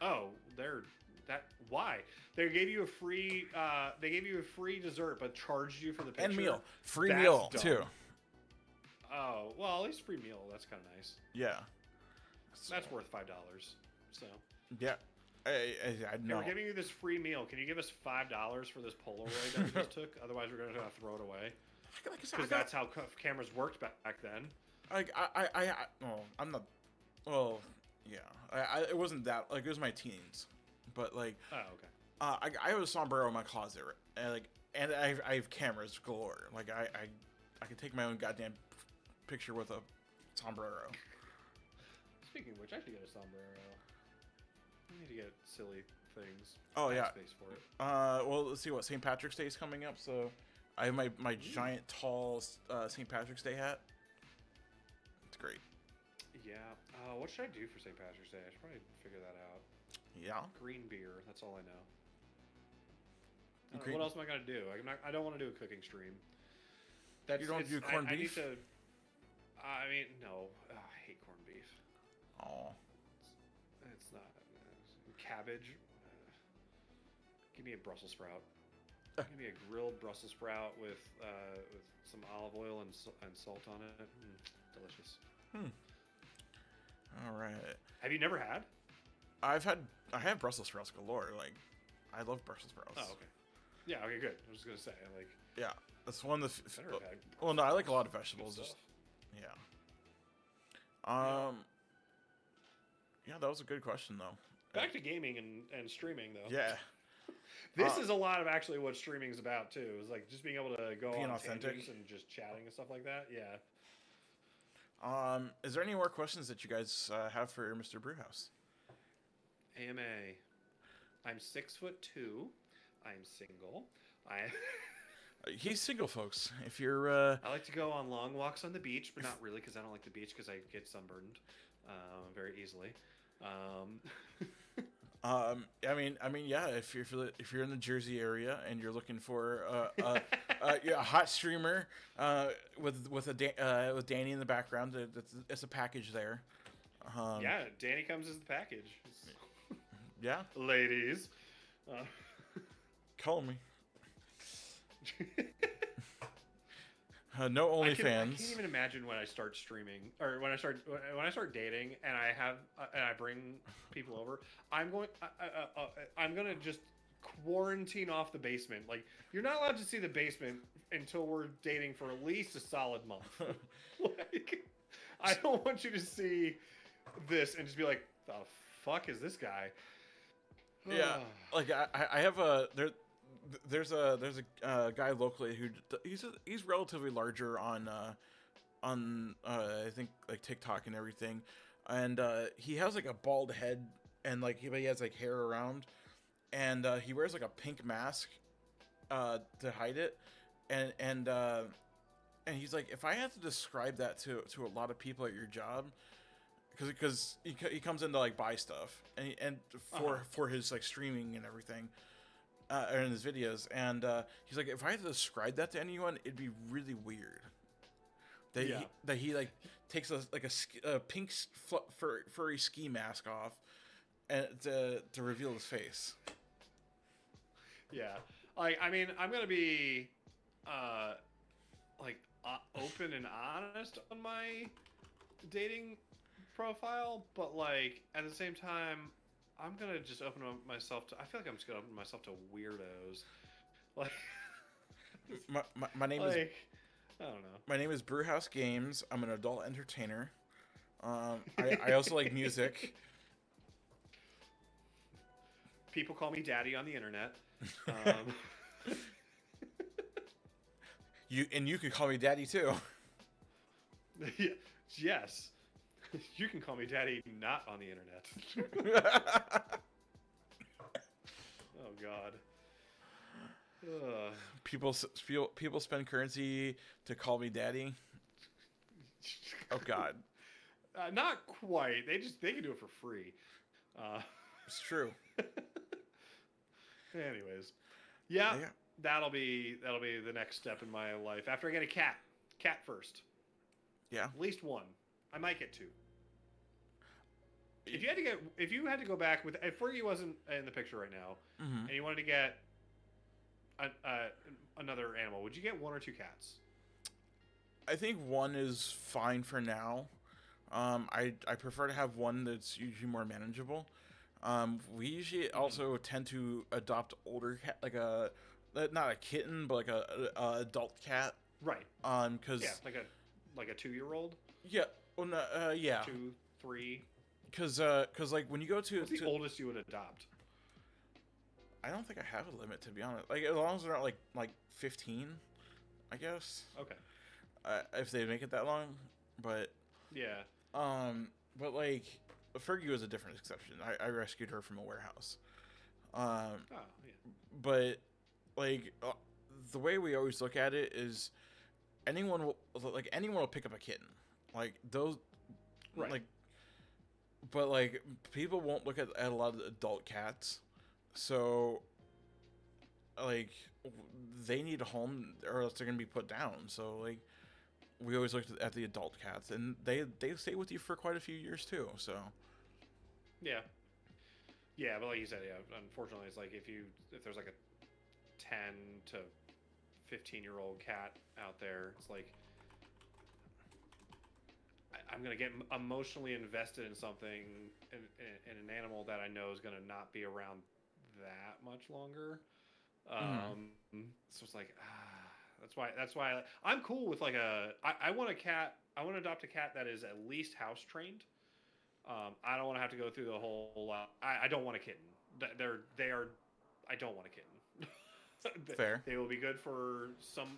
Oh, why? They gave you a free dessert, but charged you for the picture. And meal, free meal dumb. too. Oh well, at least free meal. That's kind of nice. Yeah, that's worth $5. So yeah, I know. We're giving you this free meal. Can you give us $5 for this Polaroid that we just took? Otherwise, we're gonna have to throw it away. Because that's how cameras worked back then. I'm not. Well, yeah. It wasn't that like it was my teens, but like. Oh, okay. I have a sombrero in my closet, and I have cameras galore. Like I can take my own goddamn picture with a sombrero. Speaking of which, I should get a sombrero. I need to get silly things. Oh yeah. Space for it. Well, let's see what St. Patrick's Day is coming up. So I have my giant tall St. Patrick's Day hat. It's great. Yeah. What should I do for St. Patrick's Day? I should probably figure that out. Yeah. Green beer. That's all I know. What else am I gonna do? I don't want to do a cooking stream. You don't do corned beef? I mean, no. I hate corned beef. Oh. It's not. Cabbage. Give me a Brussels sprout. Give me a grilled Brussels sprout with some olive oil and salt on it. Delicious. All right. Have you never had? I have Brussels sprouts galore. Like, I love Brussels sprouts. Oh, okay. Yeah, okay, good. I was just gonna say, like. Yeah, that's one of the. Well, no, I like a lot of vegetables. Just, yeah. Yeah, that was a good question though. Back to gaming and streaming though. Yeah. This is a lot of actually what streaming is about too. Is like just being able to go on authentic tangents and just chatting and stuff like that. Yeah. Is there any more questions that you guys have for Mr. Brewhouse? AMA. I'm 6'2". I'm single. He's single, folks. If you're, I like to go on long walks on the beach, but not really because I don't like the beach because I get sunburned very easily. I mean, yeah. If you're in the Jersey area and you're looking for a hot streamer with Danny in the background, it's a package there. Yeah, Danny comes as the package. Yeah, ladies. Call me. No I can't OnlyFans. even imagine when I start streaming or when I start dating and I bring people over. I'm gonna just quarantine off the basement. Like you're not allowed to see the basement until we're dating for at least a solid month. Like I don't want you to see this and just be like, the fuck is this guy? Yeah, like I have there's a guy locally who he's relatively larger on I think like TikTok and everything, and he has like a bald head and like he has like hair around, and he wears like a pink mask to hide it, and and uh, and he's like, if I had to describe that to a lot of people at your job, because he comes in to like buy stuff and for his like streaming and everything, or in his videos, and he's like, if I had to describe that to anyone, it'd be really weird. That he like takes a pink furry ski mask off, and to reveal his face. Yeah, like I mean, I'm gonna be open and honest on my dating profile, but like at the same time, I'm gonna just open up myself to. I feel like I'm just gonna open myself to weirdos. Like, my name is. I don't know. My name is BrewhouseGames. I'm an adult entertainer. I also like music. People call me daddy on the internet. You can call me daddy too. Yes. You can call me daddy not on the internet. Oh God. People spend currency to call me daddy. Oh God. Not quite. They can do it for free. It's true. Anyways, yeah, that'll be the next step in my life after I get a cat. Cat first. Yeah. At least one. I might get two. If you had to go back with if Fergie wasn't in the picture right now, and you wanted to get another animal, would you get one or two cats? I think one is fine for now. I prefer to have one that's usually more manageable. We usually also tend to adopt older cat, like not a kitten, but like a adult cat. Right. Because like a 2-year-old. Yeah. Well, no, yeah. 2, 3. Because like when you go to what's the oldest you would adopt? I don't think I have a limit, to be honest. Like as long as they're not like 15, I guess. Okay. If they make it that long, but yeah. But like Fergie was a different exception. I rescued her from a warehouse. Yeah. But like the way we always look at it is anyone will pick up a kitten. Like those, right? Like, but like people won't look at a lot of adult cats, so like they need a home or else they're gonna be put down. So like we always looked at the adult cats, and they stay with you for quite a few years too. So yeah, but like you said, yeah. Unfortunately, it's like if there's like a 10 to 15-year-old cat out there, it's like I'm gonna get emotionally invested in something in an animal that I know is gonna not be around that much longer. So it's like that's why I'm cool with like I want a cat. I want to adopt a cat that is at least house trained. I don't want to have to go through the whole. I don't want a kitten. They are. I don't want a kitten. Fair. They will be good for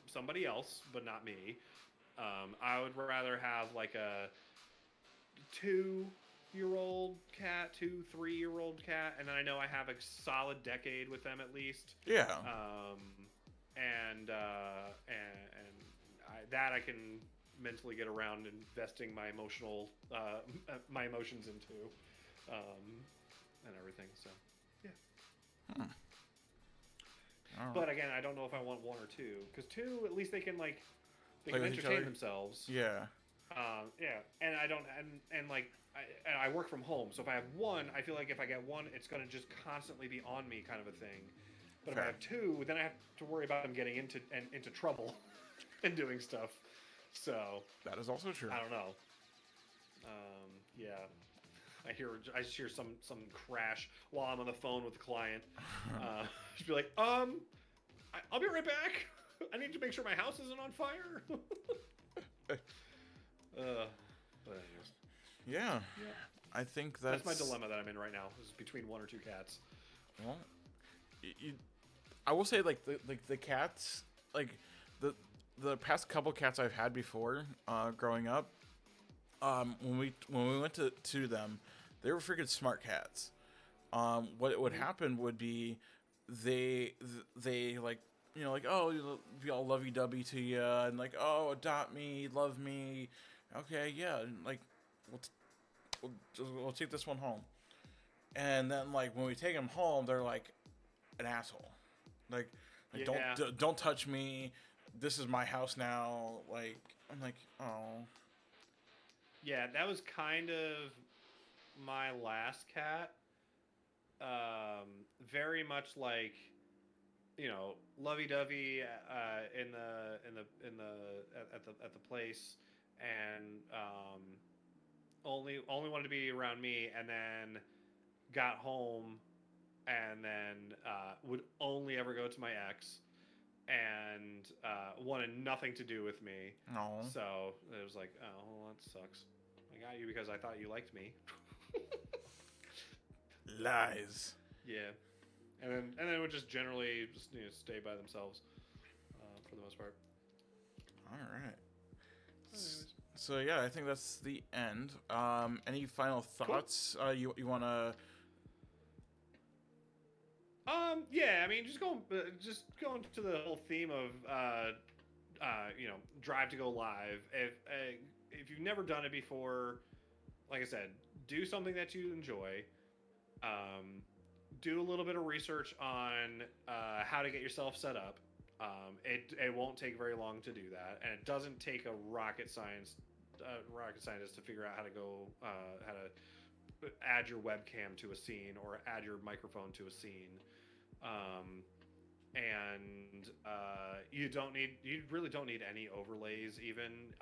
somebody else, but not me. I would rather have like a 2-year-old cat, 3-year-old cat, and then I know I have a solid decade with them at least. Yeah. That I can mentally get around investing my emotions into, and everything. So, yeah. But again, I don't know if I want one or two, because two, at least they can they can entertain themselves. Yeah. Yeah, and I don't, and I work from home, so if I have one, I feel like if I get one, it's gonna just constantly be on me, kind of a thing. But if I Fair. have two, then I have to worry about them getting into trouble and doing stuff. So That is also true. I don't know. Yeah. I just hear some crash while I'm on the phone with the client. Just be like, I'll be right back. I need to make sure my house isn't on fire. But anyways, Yeah. yeah, I think that's my dilemma that I'm in right now. Is between one or two cats. Well, I will say like the cats, like the past couple cats I've had before, growing up, when we went to them, they were freaking smart cats. What would happen would be they like, like, oh, be all lovey dovey to you, and like, oh, adopt me, love me, okay, yeah, and like we'll take this one home, and then like when we take them home, they're like an asshole, like Yeah. don't touch me, this is my house now, like I'm like, oh. Yeah, that was kind of my last cat. Very much like, lovey-dovey at the place, and only wanted to be around me, and then got home, and then would only ever go to my ex, and wanted nothing to do with me. No. So it was like, oh, well, that sucks. I got you because I thought you liked me. Lies. Yeah, and then would just generally just stay by themselves for the most part. All right. Anyways. So yeah, I think that's the end. Any final thoughts? Cool. You want to? Yeah, I mean, just going to the whole theme of drive to go live. If you've never done it before, like I said, do something that you enjoy. Do a little bit of research on how to get yourself set up. It won't take very long to do that, and it doesn't take a rocket scientist to figure out how to go how to add your webcam to a scene or add your microphone to a scene. And you really don't need any overlays even.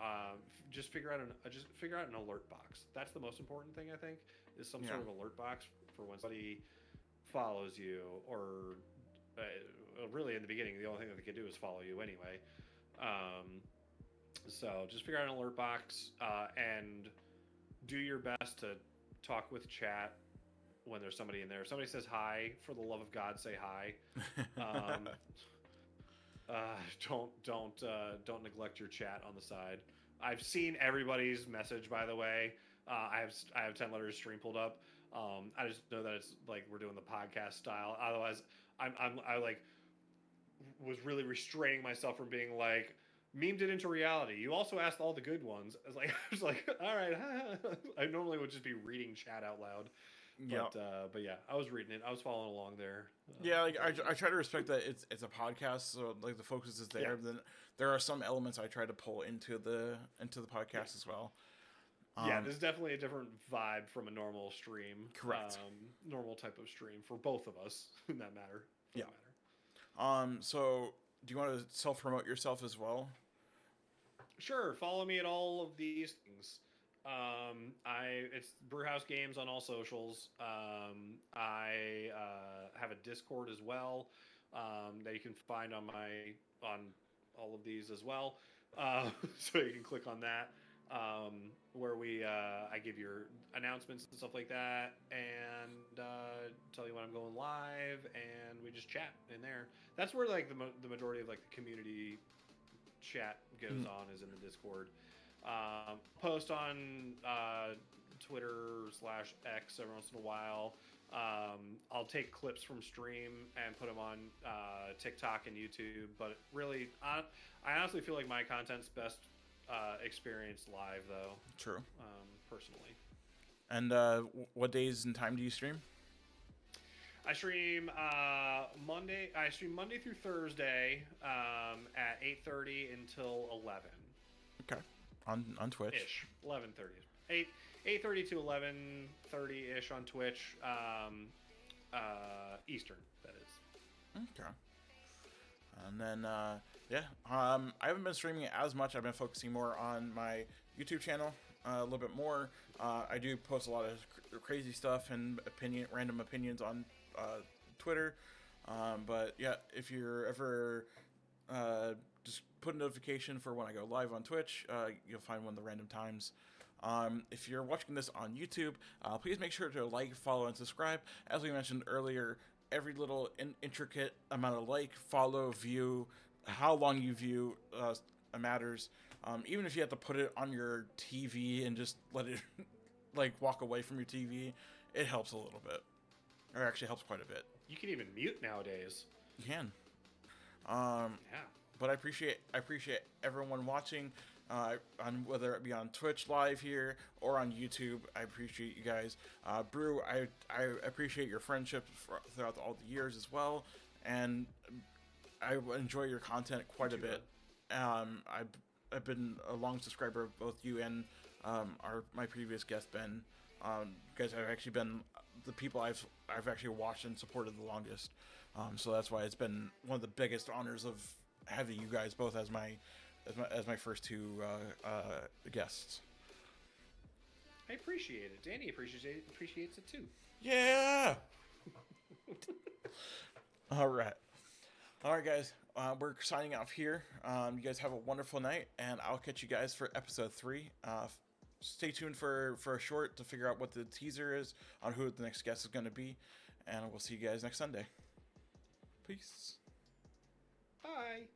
Just figure out an alert box. That's the most important thing, I think, is some sort of alert box for when somebody follows you, or really in the beginning the only thing that they can do is follow you anyway. So just figure out an alert box, and do your best to talk with chat when there's somebody in there. If somebody says hi, for the love of God, say hi. Don't neglect your chat on the side. I've seen everybody's message, by the way. I have 10 letters stream pulled up. I just know that it's like we're doing the podcast style. Otherwise, I like was really restraining myself from being like memed it into reality. You also asked all the good ones. I was like, all right. I normally would just be reading chat out loud. But yeah, I was reading it. I was following along there. Yeah, like I try to respect that it's a podcast, so like the focus is there. Yeah. Then there are some elements I try to pull into the podcast as well. Yeah, there's definitely a different vibe from a normal stream. Correct. Normal type of stream for both of us, in that matter. Yeah. So do you want to self-promote yourself as well? Sure. Follow me at all of these things. It's BrewhouseGames on all socials. I have a Discord as well that you can find on all of these as well. So you can click on that, where I give your announcements and stuff like that, and tell you when I'm going live, and we just chat in there. That's where like the majority of like the community chat goes on, is in the Discord. Post on Twitter/X every once in a while. I'll take clips from stream and put them on TikTok and YouTube, but really, I honestly feel like my content's best experienced live, though. True. Personally. And what days and time do you stream? I stream Monday. I stream Monday through Thursday at 8:30 until 11. Okay. On Twitch. Ish. 11:30. 8:30 to 11:30 ish on Twitch. Eastern, that is. Okay. And then, yeah, I haven't been streaming it as much. I've been focusing more on my YouTube channel a little bit more. I do post a lot of crazy stuff and random opinions on Twitter. But yeah, if you're ever just put a notification for when I go live on Twitch, you'll find one of the random times. If you're watching this on YouTube, please make sure to like, follow, and subscribe. As we mentioned earlier, every little intricate amount of like, follow, view, how long you view matters. Even if you have to put it on your TV and just let it like walk away from your TV, it helps a little bit, or actually helps quite a bit. You can even mute nowadays. You can. Yeah. But I appreciate everyone watching, on whether it be on Twitch live here or on YouTube. I appreciate you guys. Brew, I appreciate your friendship throughout all the years as well, and I enjoy your content quite a bit. I've been a long subscriber of both you and my previous guest Ben. You guys have actually been the people I've actually watched and supported the longest. So that's why it's been one of the biggest honors of having you guys both as my first two guests. I appreciate it. Danny appreciates it too. Yeah. All right, guys. We're signing off here. You guys have a wonderful night, and I'll catch you guys for episode 3. Stay tuned for a short to figure out what the teaser is on who the next guest is going to be, and we'll see you guys next Sunday. Peace. Bye.